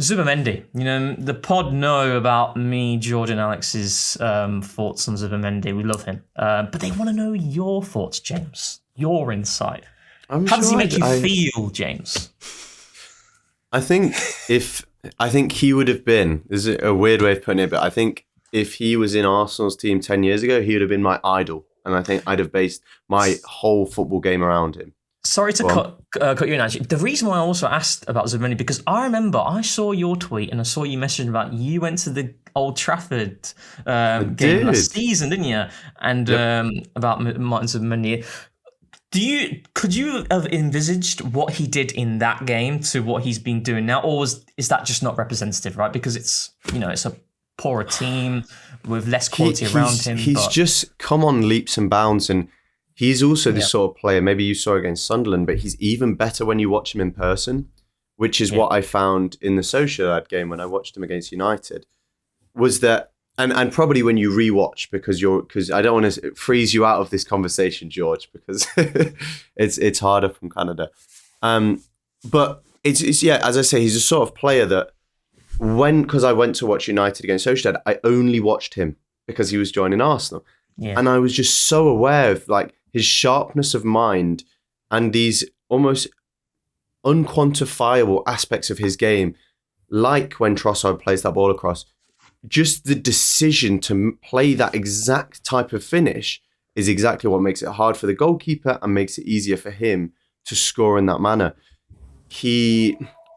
Zubimendi, you know, the pod know about me, George and Alex's thoughts on Zubimendi. We love him. But they want to know your thoughts, James. Your insight. How does he make you feel, James? I think he would have been, this is a weird way of putting it, but I think if he was in Arsenal's team 10 years ago, he would have been my idol. And I think I'd have based my whole football game around him. Sorry to cut you in, actually. The reason why I also asked about Zubimendi, because I remember I saw your tweet and I saw you mention about you went to the Old Trafford game last season, didn't you? And about Martin Zubimendi. Could you have envisaged what he did in that game to what he's been doing now, or is that just not representative, right? Because it's it's a poorer team with less quality around him. He's just come on leaps and bounds, and he's also this sort of player. Maybe you saw against Sunderland, but he's even better when you watch him in person, which is what I found in the Sociedad game when I watched him against United. Was that and probably when you rewatch because I don't want to freeze you out of this conversation, George, because it's harder from Canada. But it's as I say, he's a sort of player that because I went to watch United against Sociedad, I only watched him because he was joining Arsenal, and I was just so aware of like his sharpness of mind and these almost unquantifiable aspects of his game, like when Trossard plays that ball across. Just the decision to play that exact type of finish is exactly what makes it hard for the goalkeeper and makes it easier for him to score in that manner.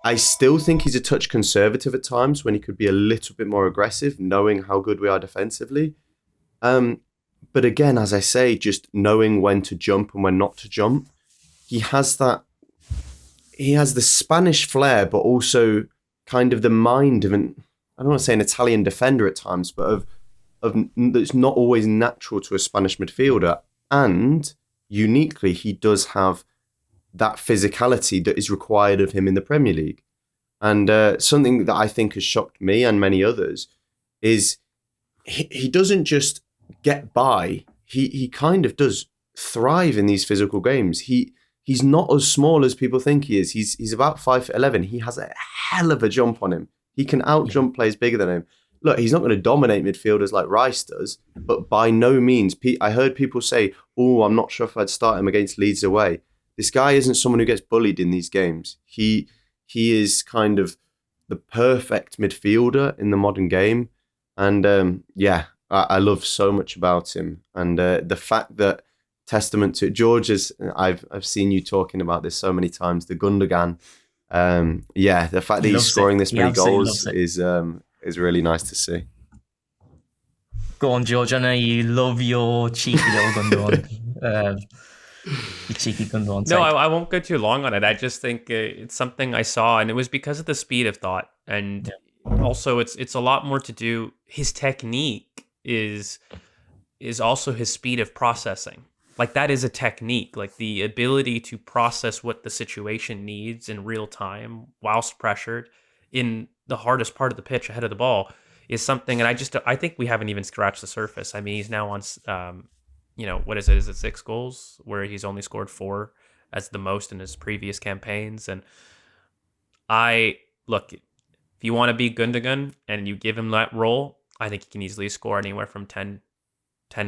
I still think he's a touch conservative at times when he could be a little bit more aggressive, knowing how good we are defensively. But again, as I say, just knowing when to jump and when not to jump. He has the Spanish flair, but also kind of the mind of I don't want to say an Italian defender at times, but that's not always natural to a Spanish midfielder. And uniquely, he does have that physicality that is required of him in the Premier League. And something that I think has shocked me and many others is he doesn't just get by. He kind of does thrive in these physical games. He's not as small as people think he is. He's about 5'11". He has a hell of a jump on him. He can out-jump players bigger than him. Look, he's not going to dominate midfielders like Rice does, but by no means. I heard people say, I'm not sure if I'd start him against Leeds away. This guy isn't someone who gets bullied in these games. He is kind of the perfect midfielder in the modern game. And I love so much about him. And the fact that, testament to George's, I've seen you talking about this so many times, the Gundogan. The fact that he's scoring this many goals is really nice to see. Go on, George. I know you love your cheeky little Gundogan. Your cheeky Gundogan. No, I won't go too long on it. I just think it's something I saw, and it was because of the speed of thought, and also it's a lot more to do. His technique is also his speed of processing. Like, that is a technique, like the ability to process what the situation needs in real time whilst pressured in the hardest part of the pitch ahead of the ball is something. And I think we haven't even scratched the surface. I mean, he's now on, what is it? Is it 6 goals where he's only scored 4 as the most in his previous campaigns? And if you want to be Gundogan and you give him that role, I think he can easily score anywhere from 10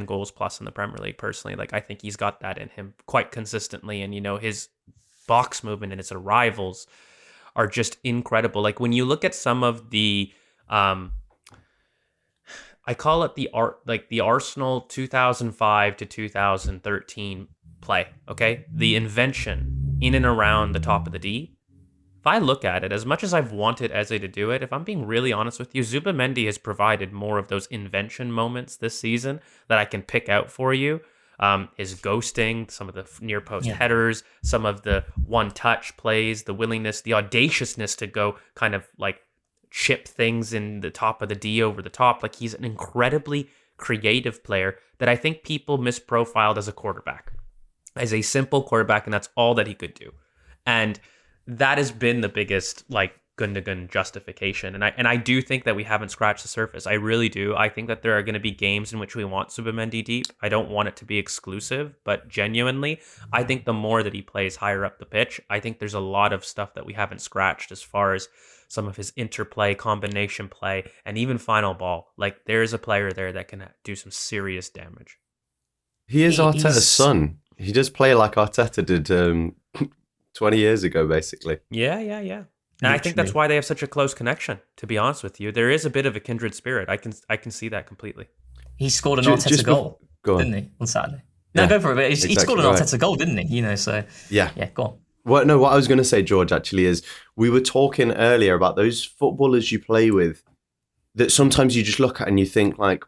goals plus in the Premier League, personally. Like, I think he's got that in him quite consistently. And, his box movement and his arrivals are just incredible. Like, when you look at some of the, I call it the Arsenal 2005 to 2013 play, okay? The invention in and around the top of the D. If I look at it, as much as I've wanted Eze to do it, if I'm being really honest with you, Zubimendi has provided more of those invention moments this season that I can pick out for you. His ghosting, some of the near post headers, some of the one-touch plays, the willingness, the audaciousness to go kind of like chip things in the top of the D over the top. Like, he's an incredibly creative player that I think people misprofiled as a quarterback, as a simple quarterback, and that's all that he could do. And that has been the biggest Gundogan justification. And I do think that we haven't scratched the surface. I really do. I think that there are going to be games in which we want Zubimendi deep. I don't want it to be exclusive, but genuinely, I think the more that he plays higher up the pitch, I think there's a lot of stuff that we haven't scratched as far as some of his interplay, combination play, and even final ball. Like, there's a player there that can do some serious damage. He is Arteta's son. He does play like Arteta did 20 years ago, basically. Yeah. And I think that's why they have such a close connection, to be honest with you. There is a bit of a kindred spirit. I can see that completely. He scored an Arteta goal, didn't he, on Saturday? No, go for it. But he scored an Arteta goal, didn't he? Yeah, go on. Well, no, what I was going to say, George, actually, is we were talking earlier about those footballers you play with that sometimes you just look at and you think like,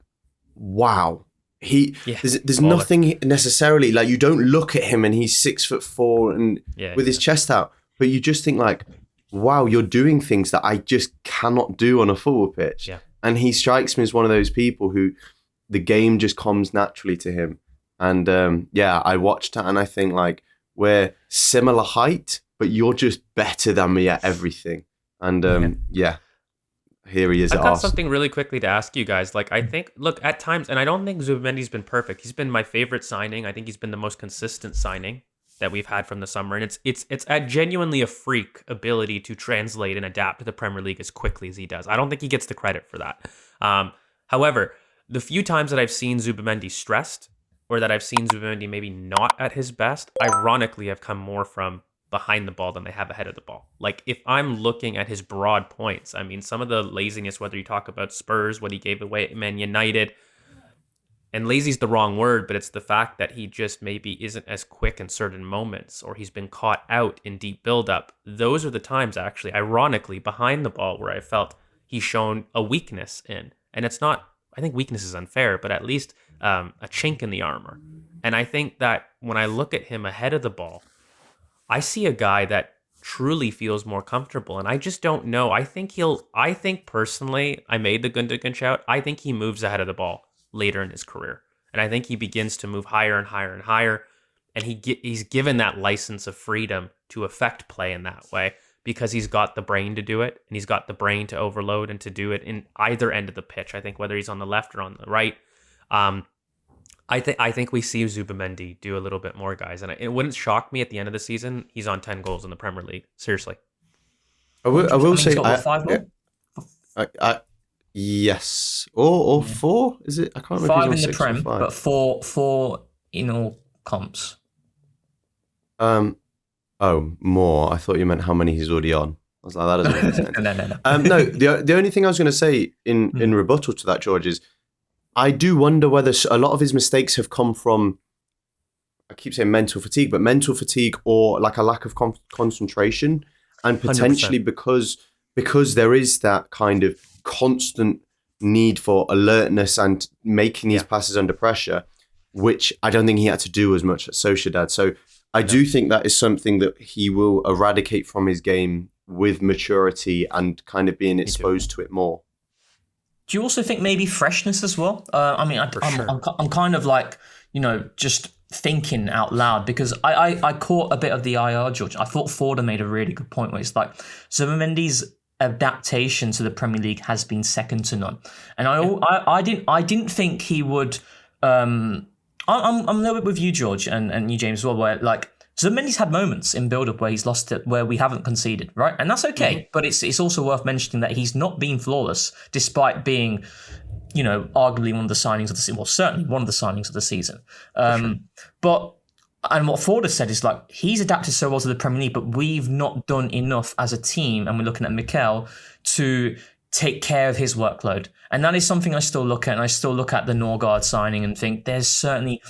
wow, There's nothing necessarily like you don't look at him and he's 6'4" and with his chest out, but you just think like, wow, you're doing things that I just cannot do on a football pitch. Yeah. And he strikes me as one of those people who the game just comes naturally to him. And I watched that and I think like we're similar height, but you're just better than me at everything. And here he is. I've at got Arsenal. something really quickly to ask you guys. Like, I think, look, at times, and I don't think Zubimendi's been perfect. He's been my favorite signing. I think he's been the most consistent signing that we've had from the summer. And it's genuinely a freak ability to translate and adapt to the Premier League as quickly as he does. I don't think he gets the credit for that. However, the few times that I've seen Zubimendi stressed, or that I've seen Zubimendi maybe not at his best, ironically have come more from behind the ball than they have ahead of the ball. Like, if I'm looking at his broad points, I mean, some of the laziness, whether you talk about Spurs, what he gave away at Man United, and lazy's the wrong word, but it's the fact that he just maybe isn't as quick in certain moments, or he's been caught out in deep build-up. Those are the times, actually, ironically, behind the ball where I felt he's shown a weakness in. And it's not, I think weakness is unfair, but at least a chink in the armor. And I think that when I look at him ahead of the ball, I see a guy that truly feels more comfortable. And I just don't know. I think personally, I made the Gundogan shout. I think he moves ahead of the ball later in his career. And I think he begins to move higher and higher and higher. And he's given that license of freedom to affect play in that way because he's got the brain to do it. And he's got the brain to overload and to do it in either end of the pitch. I think whether he's on the left or on the right. I think we see Zubimendi do a little bit more, guys, and it wouldn't shock me at the end of the season. He's on 10 goals in the Premier League. Seriously, I will say, yes, or 4. Is it? I can't remember. 5 in the Prem, but four in all comps. More. I thought you meant how many he's already on. I was like, that doesn't make sense. No. No. The only thing I was going to say in rebuttal to that, George, is I do wonder whether a lot of his mistakes have come from, I keep saying mental fatigue, but mental fatigue or like a lack of concentration, and potentially 100%. because there is that kind of constant need for alertness and making these passes under pressure, which I don't think he had to do as much at Sociedad. So I do think that is something that he will eradicate from his game with maturity and kind of being exposed to it more. Do you also think maybe freshness as well? I'm kind of like, just thinking out loud because I caught a bit of the IR, George. I thought Forder made a really good point where it's like Zubimendi's adaptation to the Premier League has been second to none, and I didn't think he would. I'm a little bit with you, George, and you, James, as well, where like Zubimendi's had moments in build-up where he's lost it, where we haven't conceded, right? And that's okay. Mm-hmm. But it's also worth mentioning that he's not been flawless, despite being, arguably one of the signings of the season. Well, certainly one of the signings of the season. But what Ford has said is like, he's adapted so well to the Premier League, but we've not done enough as a team, and we're looking at Mikel, to take care of his workload. And that is something I still look at, and I still look at the Norgard signing and think there's certainly...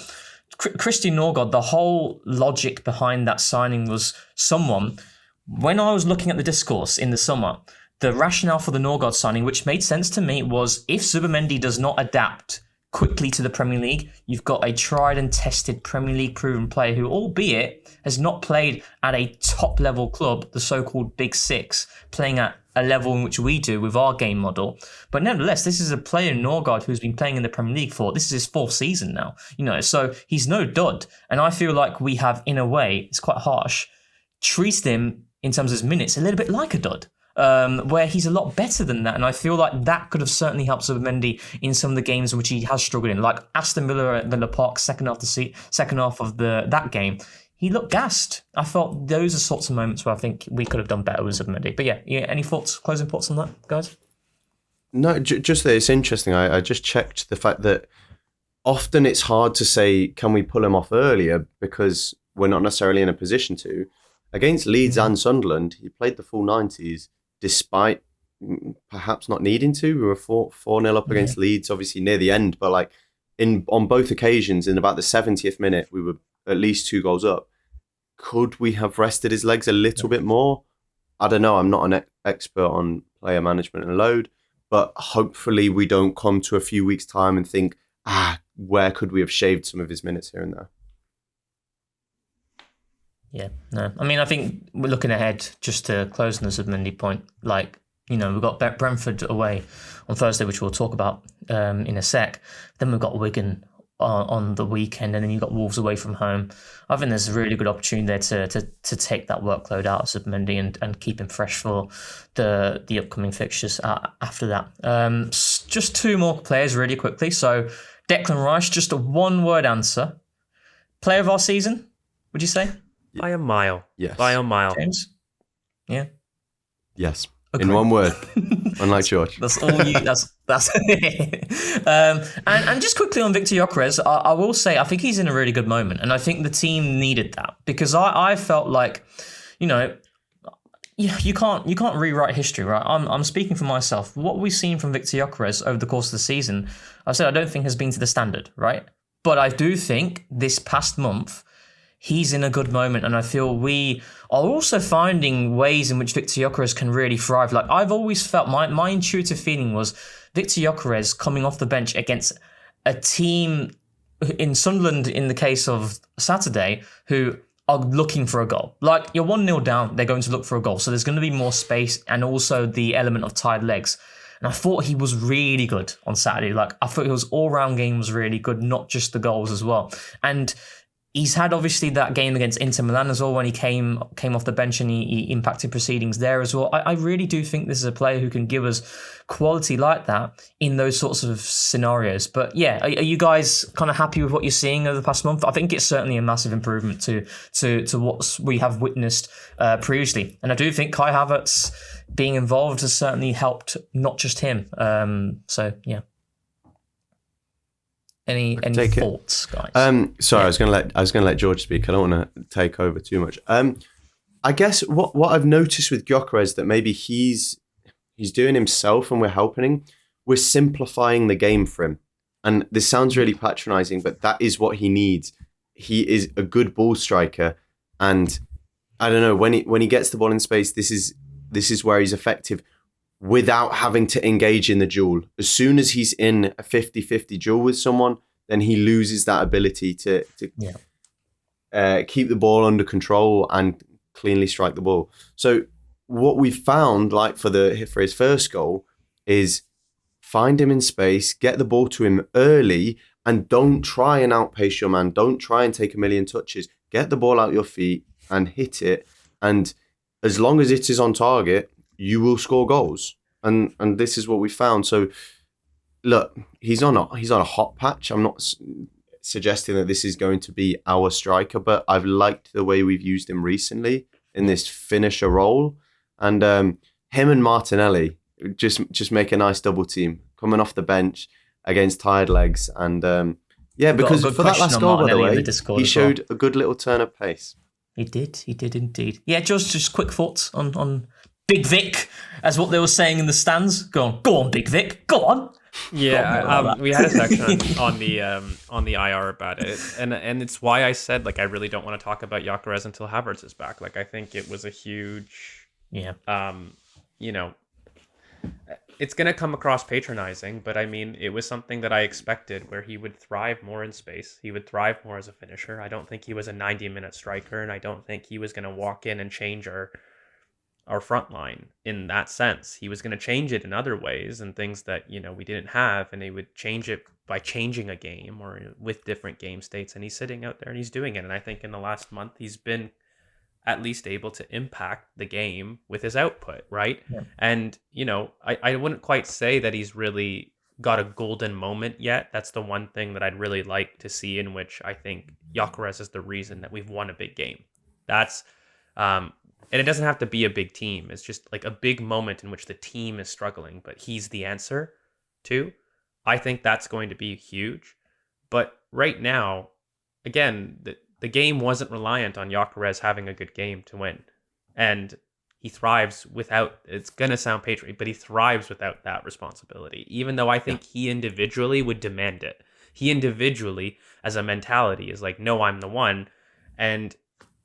Christian Norgard, the whole logic behind that signing was someone, when I was looking at the discourse in the summer, the rationale for the Norgard signing, which made sense to me, was if Zubimendi does not adapt quickly to the Premier League, you've got a tried and tested Premier League proven player who, albeit has not played at a top level club, the so-called Big Six, playing at a level in which we do with our game model. But nevertheless, this is a player, Norgard, who's been playing in the Premier League this is his 4th season now, so he's no dud. And I feel like we have, in a way, it's quite harsh, treated him in terms of his minutes a little bit like a dud. Where he's a lot better than that, and I feel like that could have certainly helped Zubimendi in some of the games in which he has struggled in, like Aston Villa at Villa Park, second half of that game. He looked gassed. I felt those are sorts of moments where I think we could have done better with Zubimendi. But yeah, any closing thoughts on that, guys? No, just that it's interesting. I just checked the fact that often it's hard to say, can we pull him off earlier, because we're not necessarily in a position to. Against Leeds and Sunderland, he played the full 90s, despite perhaps not needing to. We were 4-0 up against Leeds, obviously near the end, but like on both occasions, in about the 70th minute, we were at least 2 goals up. Could we have rested his legs a little bit more? I don't know. I'm not an expert on player management and load, but hopefully we don't come to a few weeks' time and think, where could we have shaved some of his minutes here and there. Yeah, no. I mean, I think we're looking ahead, just to close on the Zubimendi point. Like, we've got Brentford away on Thursday, which we'll talk about in a sec. Then we've got Wigan on the weekend, and then you've got Wolves away from home. I think there's a really good opportunity there to take that workload out of Zubimendi and keep him fresh for the upcoming fixtures after that. Just two more players really quickly. So Declan Rice, just a one-word answer. Player of our season, would you say? By a mile. Yes. By a mile. James? Yeah. Yes. Okay. In one word. Unlike George. That's all you. That's. And just quickly on Victor Gyökeres, I will say I think he's in a really good moment, and I think the team needed that because I felt like, you can't rewrite history, right? I'm speaking for myself. What we've seen from Victor Gyökeres over the course of the season, I said I don't think has been to the standard, right? But I do think this past month, he's in a good moment, and I feel we are also finding ways in which Victor Gyökeres can really thrive. Like, I've always felt, my intuitive feeling was Victor Gyökeres coming off the bench against a team in Sunderland, in the case of Saturday, who are looking for a goal. Like, you're 1-0 down, they're going to look for a goal. So there's going to be more space and also the element of tired legs. And I thought he was really good on Saturday. Like, I thought his all-round game was really good, not just the goals as well. And he's had obviously that game against Inter Milan as well when he came off the bench and he impacted proceedings there as well. I really do think this is a player who can give us quality like that in those sorts of scenarios. But yeah, are you guys kind of happy with what you're seeing over the past month? I think it's certainly a massive improvement to what we have witnessed previously. And I do think Kai Havertz being involved has certainly helped, not just him. So yeah. Any thoughts, guys? Sorry, yeah. I was gonna let George speak. I don't want to take over too much. I guess what I've noticed with Gyökeres that maybe he's doing himself and we're helping him. We're simplifying the game for him, and this sounds really patronising, but that is what he needs. He is a good ball striker, and I don't know when he gets the ball in space. This is where he's effective, without having to engage in the duel. As soon as he's in a 50-50 duel with someone, then he loses that ability to keep the ball under control and cleanly strike the ball. So what we found, like for his first goal, is find him in space, get the ball to him early, and don't try and outpace your man. Don't try and take a million touches. Get the ball out your feet and hit it. And as long as it is on target, you will score goals, and this is what we found. So, look, he's on a hot patch. I'm not suggesting that this is going to be our striker, but I've liked the way we've used him recently in this finisher role, and him and Martinelli just make a nice double team coming off the bench against tired legs, and because for that last goal, by the way, he showed a good little turn of pace. He did indeed. Yeah, just quick thoughts on Big Vic, as what they were saying in the stands. Go on, Big Vic, go on. Yeah, we had a section on the IR about it, and it's why I said, like, I really don't want to talk about Gyökeres until Havertz is back. Like, I think it was a huge, it's gonna come across patronizing, but I mean, it was something that I expected, where he would thrive more in space. He would thrive more as a finisher. I don't think he was a 90-minute striker, and I don't think he was gonna walk in and change our front line in that sense. He was going to change it in other ways and things that, we didn't have, and he would change it by changing a game or with different game states, and he's sitting out there and he's doing it. And I think in the last month, he's been at least able to impact the game with his output, right? Yeah. And, I wouldn't quite say that he's really got a golden moment yet. That's the one thing that I'd really like to see, in which I think Gyökeres is the reason that we've won a big game. That's, and it doesn't have to be a big team. It's just like a big moment in which the team is struggling, but he's the answer too. I think that's going to be huge. But right now, again, the game wasn't reliant on Gyökeres having a good game to win. And he thrives without, it's going to sound patriot, but he thrives without that responsibility, even though I think he individually would demand it. He individually, as a mentality, is like, no, I'm the one. And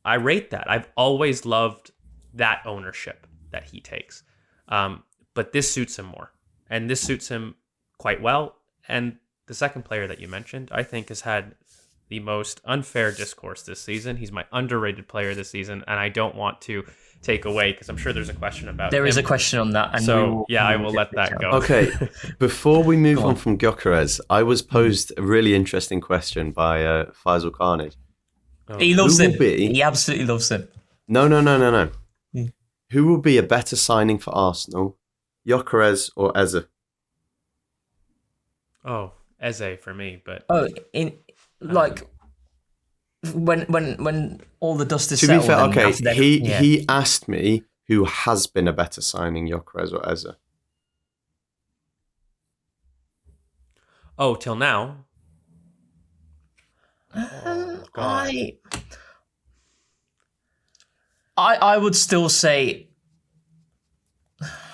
I rate that. I've always loved that ownership that he takes. But this suits him more. And this suits him quite well. And the second player that you mentioned, I think, has had the most unfair discourse this season. He's my underrated player this season, and I don't want to take away, because I'm sure there's a question about There him. is a question on that. And so, I will let that go. Okay, before we move on from Gyökeres, I was posed a really interesting question by Faisal Carnage. He loves him. He absolutely loves him. No. Who will be a better signing for Arsenal, Gyökeres or Eze? Oh, Eze for me, but when all the dust is to settled. be fair, okay, he he asked me who has been a better signing, Gyökeres or Eze. Oh, till now. Oh, God. I would still say.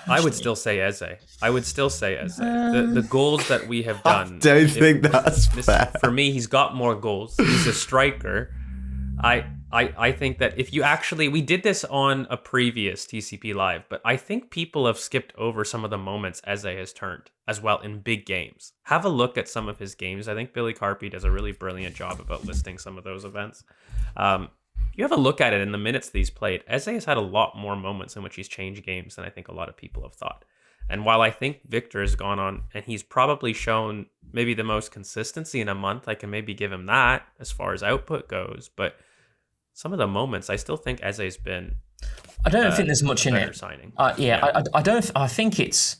I would still say Eze. The goals that we have done. I don't think that's fair. For me, he's got more goals. He's a striker. I think that if you actually, we did this on a previous TCP Live, but I think people have skipped over some of the moments Eze has turned as well in big games. Have a look at some of his games. I think Billy Carpi does a really brilliant job about listing some of those events. You have a look at it in the minutes that he's played. Eze has had a lot more moments in which he's changed games than I think a lot of people have thought. And while I think Victor has gone on and he's probably shown maybe the most consistency in a month, I can maybe give him that as far as output goes. But some of the moments, I still think Eze's been. I don't think there's much in it. Signing. I don't. I think it's.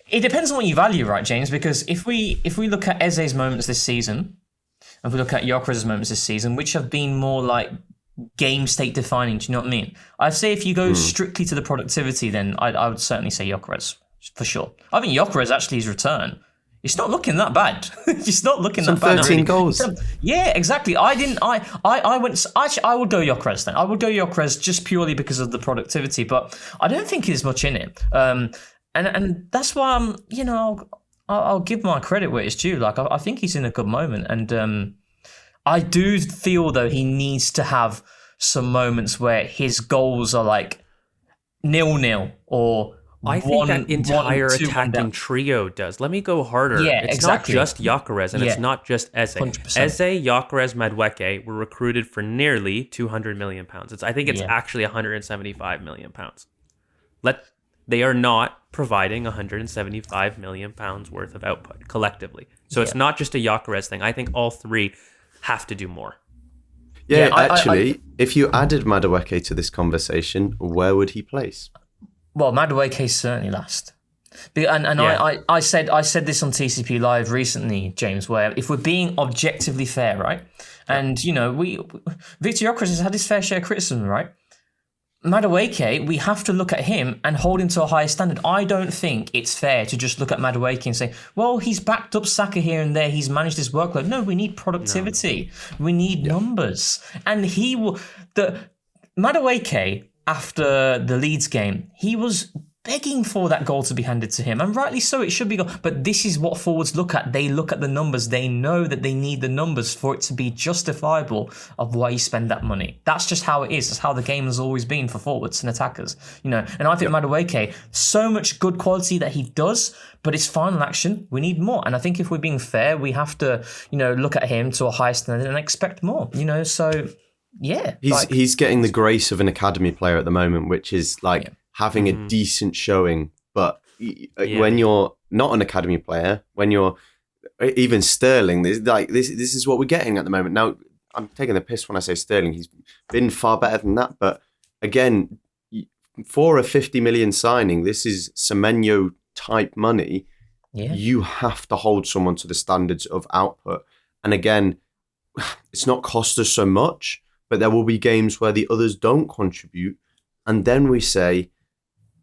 It depends on what you value, right, James? Because if we look at Eze's moments this season, and if we look at Gyökeres' moments this season, which have been more like game state defining, do you know what I mean? I'd say if you go strictly to the productivity, then I would certainly say Gyökeres for sure. I think Gyökeres actually his return. It's not looking that bad. It's not looking that bad. 13 goals. Yeah, exactly. I went. Actually, I would go Gyökeres then. I would go Gyökeres just purely because of the productivity, but I don't think there's much in it. And that's why I'll give my credit where it's due. Like I think he's in a good moment, and I do feel though he needs to have some moments where his goals are like 0-0 or. I think that entire attacking trio does. Let me go harder. Yeah, it's exactly. not just Gyökeres, and it's not just Eze. 100%. Eze, Gyökeres, Madueke were recruited for nearly £200 million. I think it's actually £175 million. They are not providing £175 million worth of output collectively. So it's not just a Gyökeres thing. I think all three have to do more. Yeah, actually, if you added Madueke to this conversation, where would he place? Well, Madueke certainly last. I said this on TCP Live recently, James, where if we're being objectively fair, right? And, Victor Gyökeres has had his fair share of criticism, right? Madueke, we have to look at him and hold him to a higher standard. I don't think it's fair to just look at Madueke and say, well, he's backed up Saka here and there. He's managed his workload. No, we need productivity. No. We need numbers. And Madueke, after the Leeds game, he was begging for that goal to be handed to him, and rightly so, it should be goal. But this is what forwards look at. They look at the numbers. They know that they need the numbers for it to be justifiable of why you spend that money. That's just how it is. That's how the game has always been for forwards and attackers. And I think Madueke, so much good quality that he does, but his final action, we need more. And I think if we're being fair, we have to, look at him to a higher standard and expect more. So yeah, he's getting the grace of an academy player at the moment, which is like having a decent showing. But when you're not an academy player, when you're even Sterling, this is what we're getting at the moment. Now, I'm taking the piss when I say Sterling. He's been far better than that. But again, for a 50 million signing, this is Semenyo type money. Yeah. You have to hold someone to the standards of output. And again, it's not cost us so much, but there will be games where the others don't contribute. And then we say,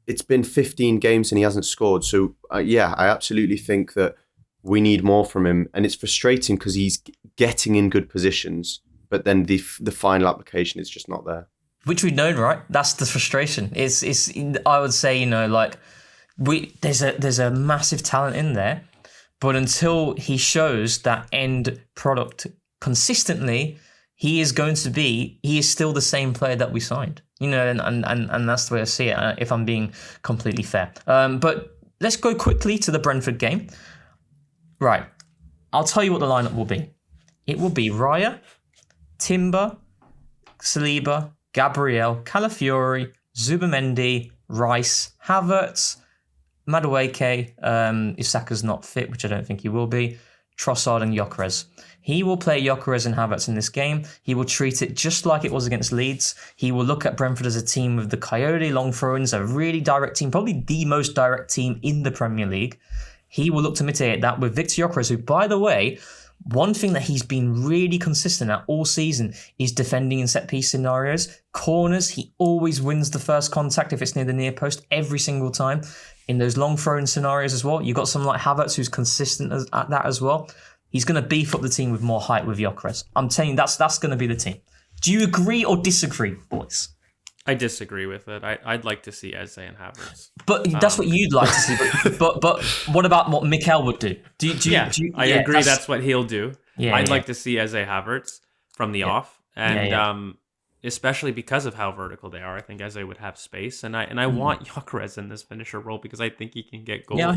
it's been 15 games and he hasn't scored. So, I absolutely think that we need more from him. And it's frustrating because he's getting in good positions, but then the final application is just not there. Which we've known, right? That's the frustration. It's I would say, there's a massive talent in there, but until he shows that end product consistently, he is still the same player that we signed. And that's the way I see it, if I'm being completely fair. But let's go quickly to the Brentford game. Right. I'll tell you what the lineup will be. It will be Raya, Timber, Saliba, Gabriel, Calafiori, Zubamendi, Rice, Havertz, Madueke, if Saka's not fit, which I don't think he will be, Trossard and Gyökeres. He will play Gyökeres and Havertz in this game. He will treat it just like it was against Leeds. He will look at Brentford as a team with the Coyote long throw-ins, a really direct team, probably the most direct team in the Premier League. He will look to mitigate that with Victor Gyökeres, who, by the way, one thing that he's been really consistent at all season is defending in set-piece scenarios. Corners, he always wins the first contact if it's near the near post every single time. In those long throw-in scenarios as well, you've got someone like Havertz who's consistent at that as well. He's going to beef up the team with more height with Gyökeres. I'm telling you, that's going to be the team. Do you agree or disagree, boys? I disagree with it. I'd like to see Eze and Havertz. But that's what you'd like to see. But what about what Mikel would do? I agree that's what he'll do. I'd like to see Eze Havertz from the off. And especially because of how vertical they are, I think Eze would have space. And I want Gyökeres in this finisher role because I think he can get goals. Yeah, I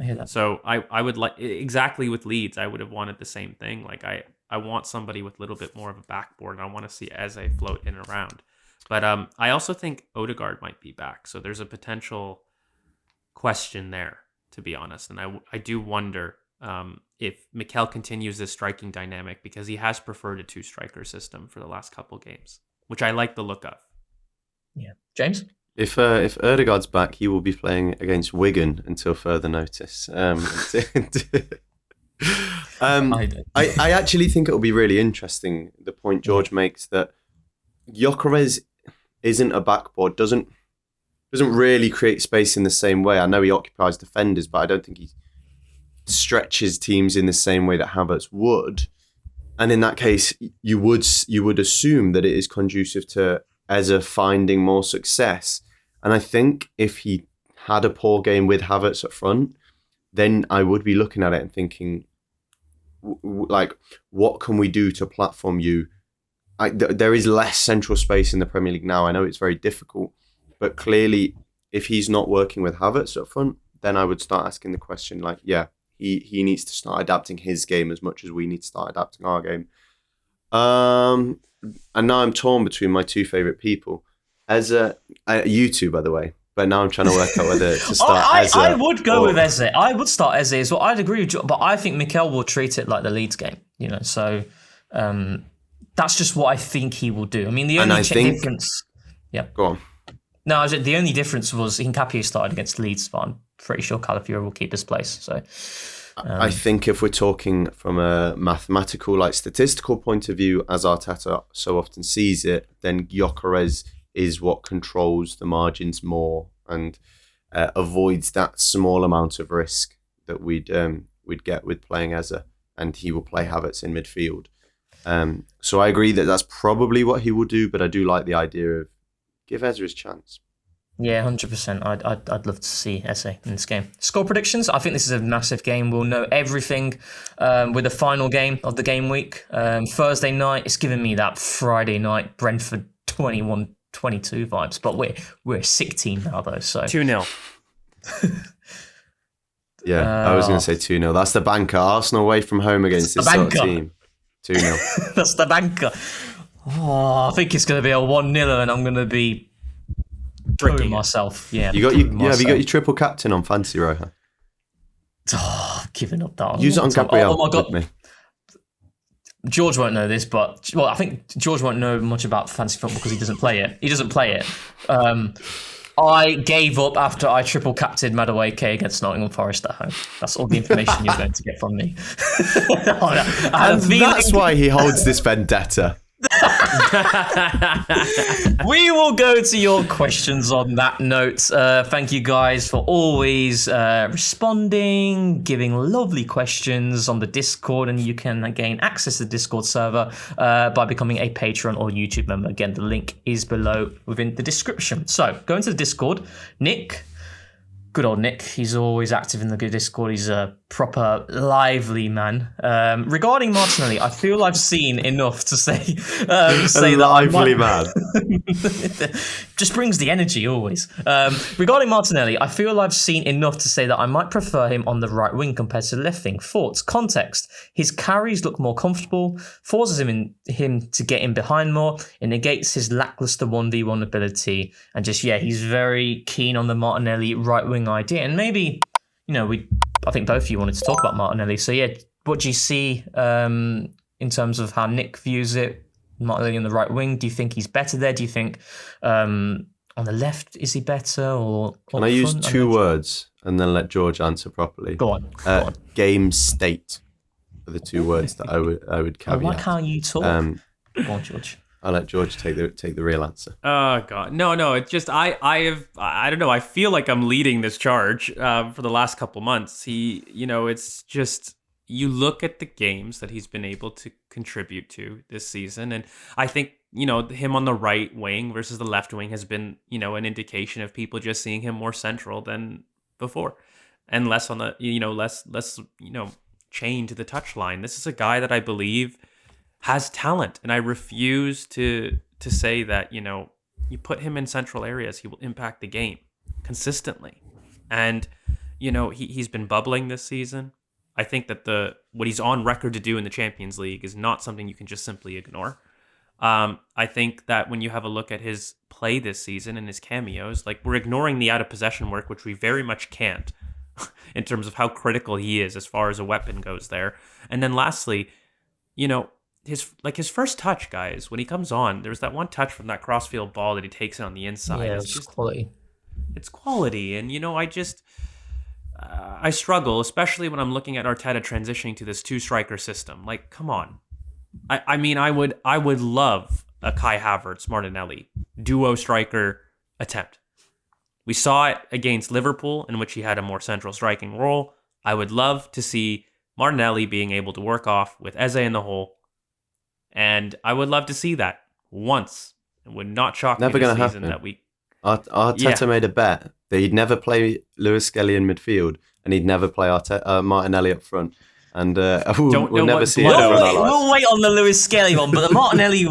hear that. So I would like, exactly with Leeds, I would have wanted the same thing. Like I want somebody with a little bit more of a backboard, and I want to see Eze float in and around. But I also think Odegaard might be back. So there's a potential question there, to be honest. And I do wonder if Mikel continues this striking dynamic, because he has preferred a two-striker system for the last couple games, which I like the look of. Yeah. James? If Odegaard's back, he will be playing against Wigan until further notice. I actually think it will be really interesting, the point George makes, that Gyökeres isn't a backboard, doesn't really create space in the same way. I know he occupies defenders, but I don't think he stretches teams in the same way that Havertz would. And in that case, you would assume that it is conducive to Eze finding more success. And I think if he had a poor game with Havertz up front, then I would be looking at it and thinking, like, what can we do to platform you? There is less central space in the Premier League now. I know it's very difficult, but clearly, if he's not working with Havertz up front, then I would start asking the question, like, he needs to start adapting his game as much as we need to start adapting our game. And now I'm torn between my two favourite people. You two, by the way. But now I'm trying to work out whether to start Eze. I would go with Eze. I would start Eze as well. I'd agree with you, but I think Mikel will treat it like the Leeds game. So that's just what I think he will do. I mean, the only difference... Yeah. Go on. No, the only difference was Hincapié started against Leeds, but I'm pretty sure Calafiori will keep his place. So, I think if we're talking from a mathematical, like statistical point of view, as Arteta so often sees it, then Gyökeres is what controls the margins more and avoids that small amount of risk that we'd get with playing Eze, and he will play Havertz in midfield. So I agree that that's probably what he will do, but I do like the idea of give Eze his chance. Yeah, 100%. I'd love to see Eze in this game. Score predictions. I think this is a massive game. We'll know everything with the final game of the game week. Thursday night, it's giving me that Friday night Brentford 21-22 vibes. But we're a sick team now, though. So 2-0. Yeah, I was going to say 2-0. That's the banker. Arsenal away from home against this sort of team. 2-0. That's the banker. Oh, I think it's going to be a 1-0 and I'm going to be bricking myself. Yeah. Have you got your triple captain on Fantasy Row? Huh? Oh, giving up that. Use it on Gabriel. Oh my God. George won't know this, but I think George won't know much about fantasy football because he doesn't play it. I gave up after I triple captained Madueke against Nottingham Forest at home. That's all the information you're going to get from me. And that's why he holds this vendetta. We will go to your questions on that note. Thank you guys for always responding, giving lovely questions on the Discord, and you can gain access to the Discord server by becoming a Patreon or YouTube member. Again, the link is below within the description. So go into the Discord. Nick, good old Nick, he's always active in the Discord. He's a proper lively man. Regarding Martinelli, I feel I've seen enough to say a lively man. just brings the energy always. Regarding Martinelli, I feel I've seen enough to say that I might prefer him on the right wing compared to the left wing. Thoughts, context. His carries look more comfortable, forces him to get in behind more. It negates his lackluster 1v1 ability. And just, he's very keen on the Martinelli right wing idea. And maybe, I think both of you wanted to talk about Martinelli. So what do you see in terms of how Nick views it? Martinelli on the right wing, do you think he's better there? Do you think on the left is he better? Or can I use two words and then let George answer properly? Go on. Game state are the two words that I would caveat. Why can't you talk? Go on, George. I'll let George take the real answer. Oh God, no! It's just I don't know. I feel like I'm leading this charge for the last couple months. It's just. You look at the games that he's been able to contribute to this season, and I think, him on the right wing versus the left wing has been, an indication of people just seeing him more central than before and less on the, less chained to the touchline. This is a guy that I believe has talent, and I refuse to say that, you put him in central areas, he will impact the game consistently. And, he's been bubbling this season. I think that what he's on record to do in the Champions League is not something you can just simply ignore. I think that when you have a look at his play this season and his cameos, like we're ignoring the out of possession work, which we very much can't in terms of how critical he is as far as a weapon goes there. And then lastly, his first touch, guys, when he comes on, there's that one touch from that crossfield ball that he takes it on the inside. Yeah, it's just quality. It's quality. And, I struggle, especially when I'm looking at Arteta transitioning to this two-striker system. Like, come on. I would love a Kai Havertz Martinelli duo striker attempt. We saw it against Liverpool, in which he had a more central striking role. I would love to see Martinelli being able to work off with Eze in the hole, and I would love to see that once. It would not shock me this season that we. Arteta made a bet that he'd never play Lewis Skelly in midfield and he'd never play Martinelli up front. And we'll never see it. We'll wait on the Lewis Skelly one, but the Martinelli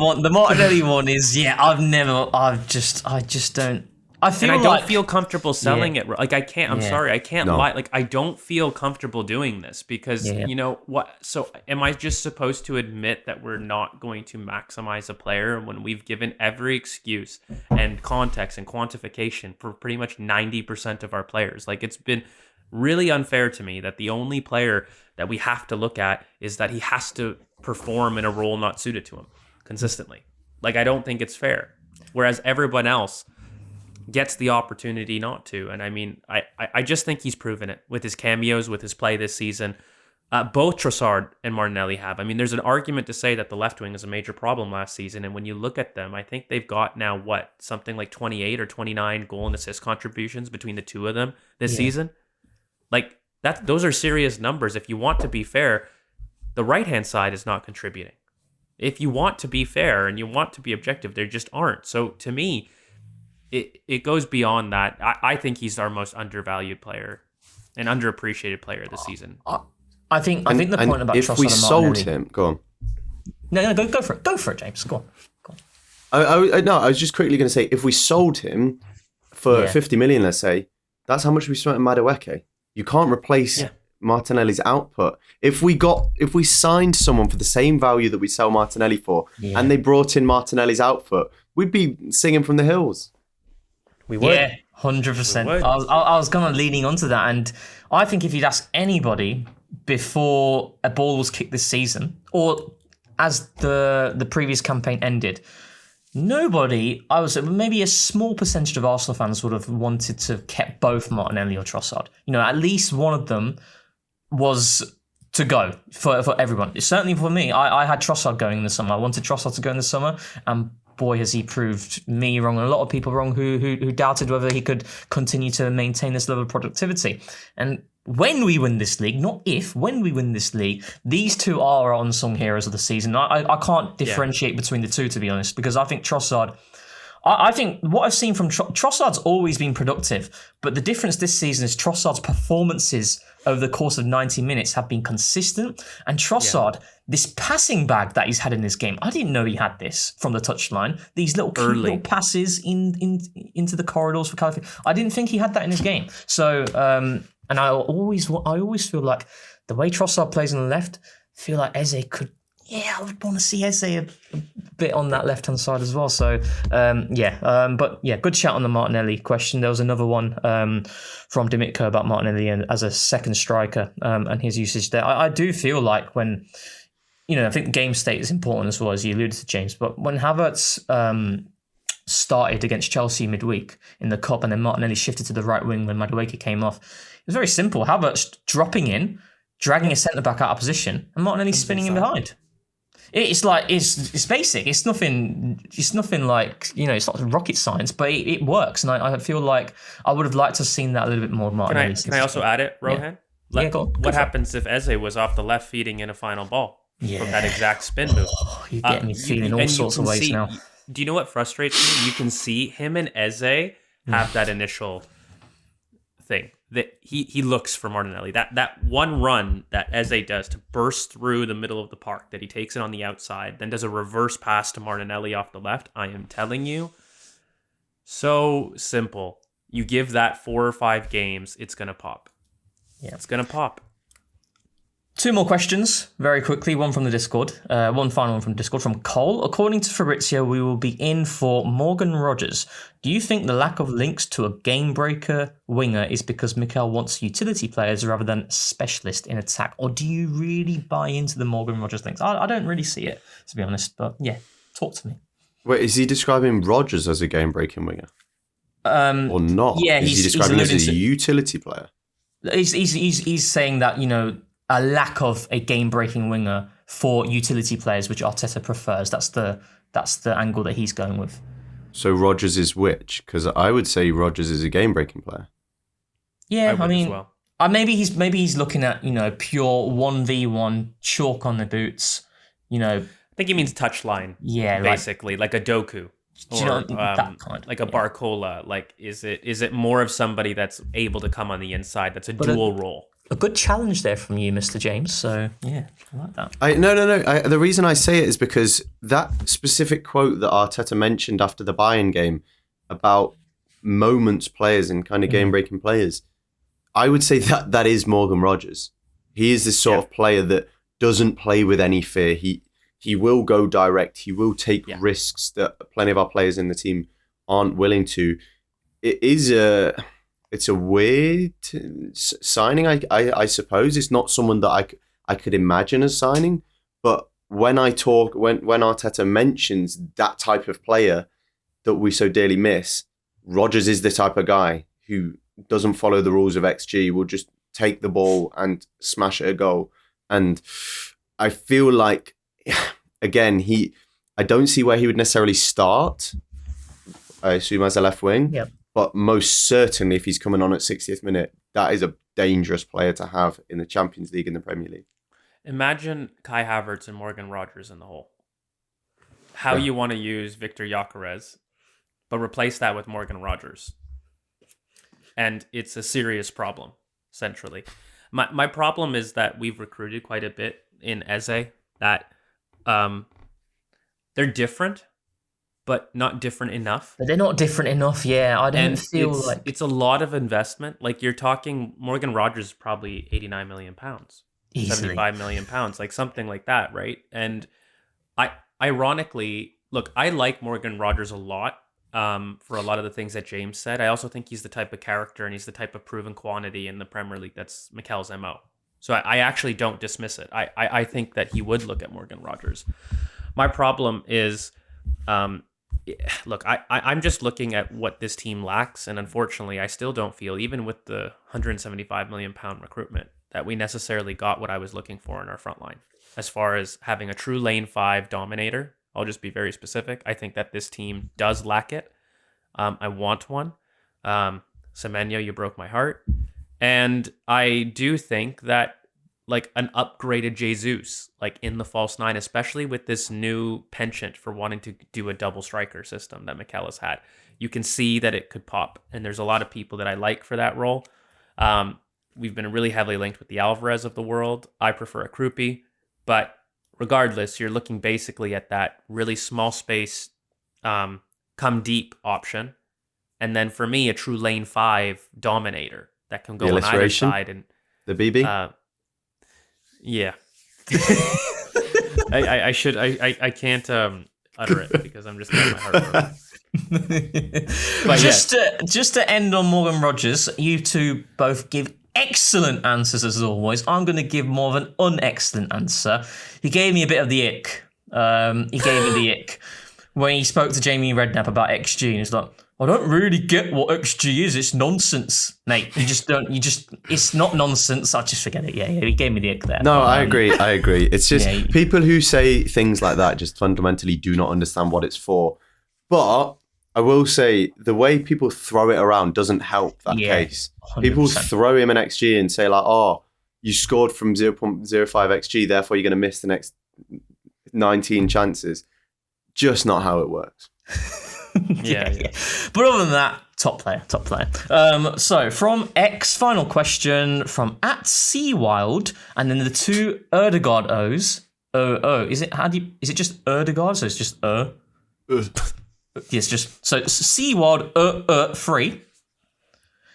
one is I just don't. I don't feel comfortable selling it. Like I can't. I'm sorry. I can't lie. Like I don't feel comfortable doing this because you know what? So am I just supposed to admit that we're not going to maximize a player when we've given every excuse and context and quantification for pretty much 90% of our players? Like it's been really unfair to me that the only player that we have to look at is that he has to perform in a role not suited to him consistently. Like I don't think it's fair. Whereas everyone else gets the opportunity not to. And I mean, I just think he's proven it with his cameos, with his play this season. Both Trossard and Martinelli have. I mean, there's an argument to say that the left wing is a major problem last season. And when you look at them, I think they've got now, something like 28 or 29 goal and assist contributions between the two of them this season. Like, those are serious numbers. If you want to be fair, the right-hand side is not contributing. If you want to be fair and you want to be objective, there just aren't. So to me, it goes beyond that. I think he's our most undervalued player and underappreciated player this season. I think the point about if we sold him, go on. No, go for it. Go for it, James. Go on. I was just quickly going to say, if we sold him for 50 million, let's say, that's how much we spent on Madueke. You can't replace Martinelli's output. If we signed someone for the same value that we sell Martinelli for, and they brought in Martinelli's output, we'd be singing from the hills. We would. Yeah, 100%. I was kind of leaning onto that, and I think if you'd ask anybody before a ball was kicked this season, or as the previous campaign ended, nobody, I would say maybe a small percentage of Arsenal fans would have wanted to have kept both Martinelli or Trossard. You know, at least one of them was to go for everyone. Certainly for me, I had Trossard going in the summer. I wanted Trossard to go in the summer, and boy, has he proved me wrong and a lot of people wrong who doubted whether he could continue to maintain this level of productivity. And when we win this league, not if, when we win this league, these two are our unsung heroes of the season. I can't differentiate between the two, to be honest, because I think Trossard, I think what I've seen from Trossard's always been productive, but the difference this season is Trossard's performances over the course of 90 minutes have been consistent. And Trossard, this passing bag that he's had in this game, I didn't know he had this from the touchline. These little cute little passes into the corridors for California. I didn't think he had that in his game. So, and I always feel like the way Trossard plays on the left, I feel like Eze could. Yeah, I would want to see Eze a bit on that left-hand side as well. So, but good shout on the Martinelli question. There was another one from Dimitko about Martinelli and as a second striker and his usage there. I do feel like when, I think game state is important as well, as you alluded to, James, but when Havertz started against Chelsea midweek in the Cup and then Martinelli shifted to the right wing when Madueke came off, it was very simple. Havertz dropping in, dragging a centre-back out of position, and Martinelli spinning in behind. It's like it's basic. It's nothing like it's not rocket science, but it works. And I feel like I would have liked to have seen that a little bit more. Martinelli. Can I also add it, Rohan? Yeah, go on. What happens if Eze was off the left feeding in a final ball from that exact spin move? You're getting me feeling all sorts of ways now. Do you know what frustrates me? You can see him and Eze have that initial thing. That he looks for Martinelli. That one run that Eze does to burst through the middle of the park, that he takes it on the outside, then does a reverse pass to Martinelli off the left. I am telling you, so simple. You give that 4 or 5 games, it's gonna pop. Yeah, it's gonna pop. 2 more questions, very quickly. One from the Discord. One final one from Discord from Cole. According to Fabrizio, we will be in for Morgan Rogers. Do you think the lack of links to a game breaker winger is because Mikel wants utility players rather than specialist in attack? Or do you really buy into the Morgan Rogers links? I don't really see it, to be honest. But yeah, talk to me. Wait, is he describing Rogers as a game breaking winger? Or not? Yeah, is he describing him as a utility player? He's saying that, a lack of a game-breaking winger for utility players, which Arteta prefers. That's the angle that he's going with. So Rodgers is which? Because I would say Rodgers is a game-breaking player. Yeah, I mean, maybe he's looking at pure 1v1 chalk on the boots. I think he means touchline. Yeah, basically like a Doku. Or, that kind, like a Barcola. Like, is it more of somebody that's able to come on the inside? That's a dual role. A good challenge there from you, Mr. James. So, yeah, I like that. No. The reason I say it is because that specific quote that Arteta mentioned after the Bayern game about moments players and kind of game-breaking players, I would say that is Morgan Rogers. He is this sort of player that doesn't play with any fear. He will go direct. He will take risks that plenty of our players in the team aren't willing to. It's a weird signing, I suppose. It's not someone that I could imagine as signing. But when Arteta mentions that type of player that we so dearly miss, Rodgers is the type of guy who doesn't follow the rules of XG, will just take the ball and smash at a goal. And I feel like, again, I don't see where he would necessarily start, I assume, as a left wing. Yep. But most certainly, if he's coming on at 60th minute, that is a dangerous player to have in the Champions League and the Premier League. Imagine Kai Havertz and Morgan Rogers in the hole. How you want to use Victor Gyökeres, but replace that with Morgan Rogers. And it's a serious problem, centrally. My problem is that we've recruited quite a bit in Eze, that they're different, but not different enough. But they're not different enough, yeah. I don't feel like... It's a lot of investment. Like, you're talking, Morgan Rogers is probably £89 million. Easily. £75 million, like something like that, right? And ironically, look, I like Morgan Rogers a lot for a lot of the things that James said. I also think he's the type of character and he's the type of proven quantity in the Premier League that's Mikel's MO. So I actually don't dismiss it. I think that he would look at Morgan Rogers. My problem is... look, I'm just looking at what this team lacks, and unfortunately, I still don't feel, even with the £175 million recruitment, that we necessarily got what I was looking for in our front line. As far as having a true lane 5 dominator, I'll just be very specific. I think that this team does lack it. I want one. Semenyo, you broke my heart. And I do think that like an upgraded Jesus, like in the false 9, especially with this new penchant for wanting to do a double striker system that Mikel has had. You can see that it could pop, and there's a lot of people that I like for that role. we've been really heavily linked with the Alvarez of the world. I prefer a Krupi, but regardless, you're looking basically at that really small space, come deep option. And then for me, a true lane 5 dominator that can go on either side. And the BB? Yeah. I can't utter it because I'm just getting my heart broken. But just to end on Morgan Rogers, you two both give excellent answers as always. I'm going to give more of an unexcellent answer. He gave me a bit of the ick. He gave me the ick when he spoke to Jamie Redknapp about XG, and he's like, I don't really get what XG is. It's nonsense, mate. You just don't. It's not nonsense. I just forget it. Yeah. He gave me the ick there. No, I agree. It's just people who say things like that just fundamentally do not understand what it's for. But I will say the way people throw it around doesn't help that case. 100%. People throw him an XG and say like, oh, you scored from 0.05 XG, therefore you're going to miss the next 19 chances. Just not how it works. Yeah. But other than that, top player. So from X, final question from @Seawild, and then the two Erdegaard O's. Is it just Erdegaard? So it's just Yes, just so Seawild 3.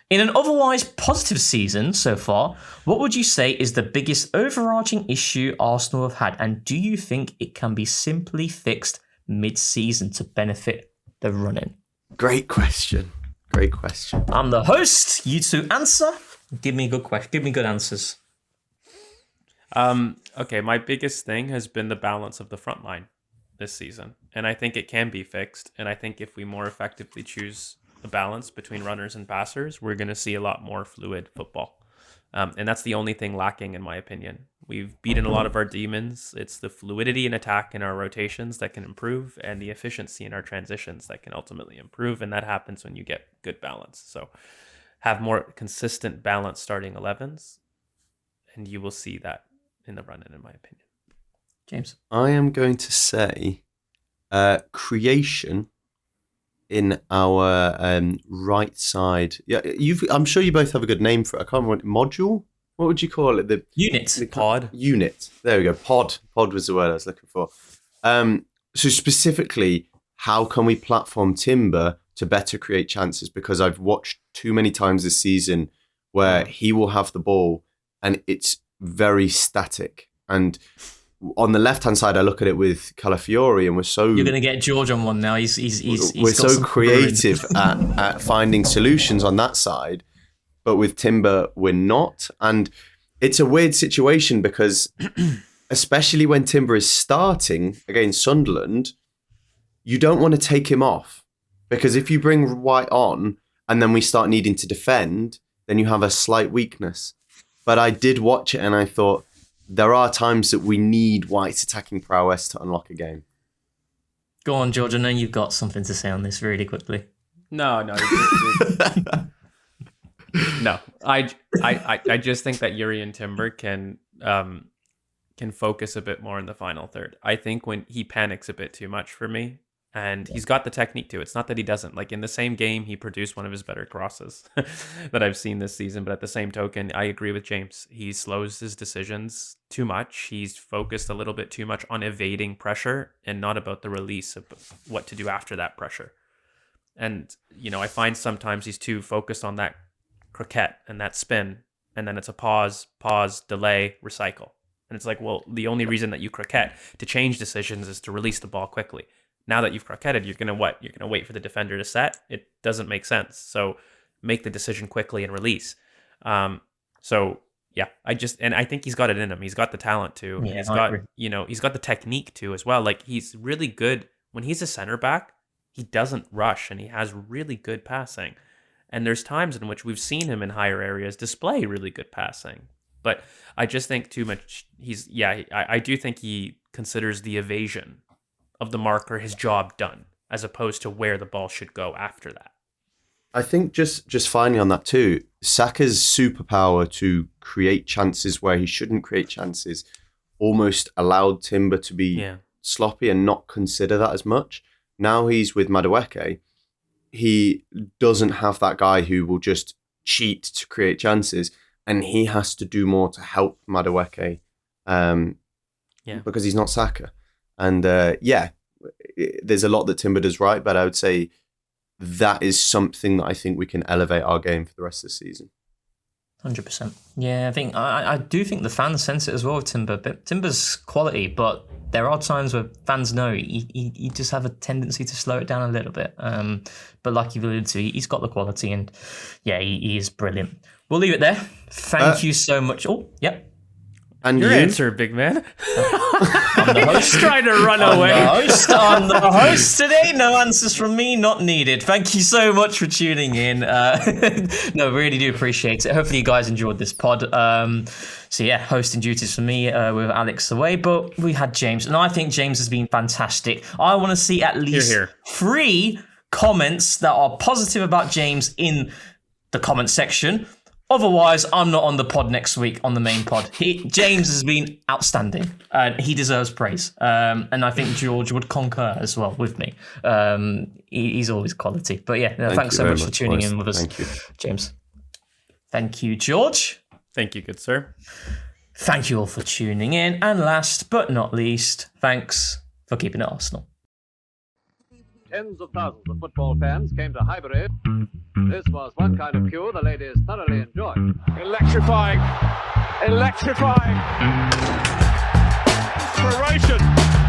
In an otherwise positive season so far, what would you say is the biggest overarching issue Arsenal have had, and do you think it can be simply fixed mid-season to benefit the run-in? Great question. I'm the host. You two answer. Give me good answers. Okay, my biggest thing has been the balance of the front line this season, and I think it can be fixed. And I think if we more effectively choose a balance between runners and passers, we're going to see a lot more fluid football. And that's the only thing lacking, in my opinion. We've beaten a lot of our demons. It's the fluidity in attack in our rotations that can improve, and the efficiency in our transitions that can ultimately improve. And that happens when you get good balance. So have more consistent balance starting 11s, and you will see that in the run-in, in my opinion. James? I am going to say creation in our right side. Yeah, I'm sure you both have a good name for it. I can't remember. Module? What would you call it? The pod. Unit. There we go. Pod was the word I was looking for. So specifically, how can we platform Timber to better create chances? Because I've watched too many times this season where he will have the ball and it's very static. And on the left-hand side, I look at it with Calafiori, and we're so... You're going to get George on one now. We're so creative at finding solutions on that side, but with Timber, we're not. And it's a weird situation because, especially when Timber is starting against Sunderland, you don't want to take him off. Because if you bring White on, and then we start needing to defend, then you have a slight weakness. But I did watch it, and I thought, there are times that we need White's attacking prowess to unlock a game. Go on, George. I know you've got something to say on this really quickly. No. No. I just think that Yuri and Timber can focus a bit more in the final third. I think when he panics a bit too much for me, and he's got the technique to it. It's not that he doesn't. Like in the same game, he produced one of his better crosses that I've seen this season. But at the same token, I agree with James. He slows his decisions too much. He's focused a little bit too much on evading pressure and not about the release of what to do after that pressure. And, I find sometimes he's too focused on that croquette and that spin. And then it's a pause, delay, recycle. And it's like, well, the only reason that you croquette to change decisions is to release the ball quickly. Now that you've croquetted, you're going to what? You're going to wait for the defender to set? It doesn't make sense. So make the decision quickly and release. I think he's got it in him. He's got the talent too. Yeah, he's got the technique too as well. Like he's really good when he's a center back. He doesn't rush and he has really good passing. And there's times in which we've seen him in higher areas display really good passing. But I just think too much. I do think he considers the evasion of the marker his job done, as opposed to where the ball should go after that. I think just finally on that too, Saka's superpower to create chances where he shouldn't create chances almost allowed Timber to be sloppy and not consider that as much. Now he's with Madueke, he doesn't have that guy who will just cheat to create chances. and he has to do more to help Madueke because he's not Saka. And there's a lot that Timber does right, but I would say that is something that I think we can elevate our game for the rest of the season. 100%. Yeah, I think I do think the fans sense it as well with Timber. But Timber's quality, but there are times where fans know he just have a tendency to slow it down a little bit. But like you've alluded to, he's got the quality, and yeah, he is brilliant. We'll leave it there. Thank you so much. Oh, yep. And Your you? answer, big man. I'm the host. He's trying to run away. I'm the host today. No answers from me, not needed. Thank you so much for tuning in. No, really do appreciate it. Hopefully you guys enjoyed this pod. So yeah, hosting duties for me with Alex away, but we had James, and I think James has been fantastic. I want to see at least 3 comments that are positive about James in the comment section. Otherwise, I'm not on the pod next week, on the main pod. James has been outstanding. He deserves praise. And I think George would concur as well with me. He's always quality. But yeah, thanks so much for tuning in with us, James. Thank you, George. Thank you, good sir. Thank you all for tuning in. And last but not least, thanks for keeping it Arsenal. Tens of thousands of football fans came to Highbury. This was one kind of queue the ladies thoroughly enjoyed. Electrifying! Electrifying! Inspiration!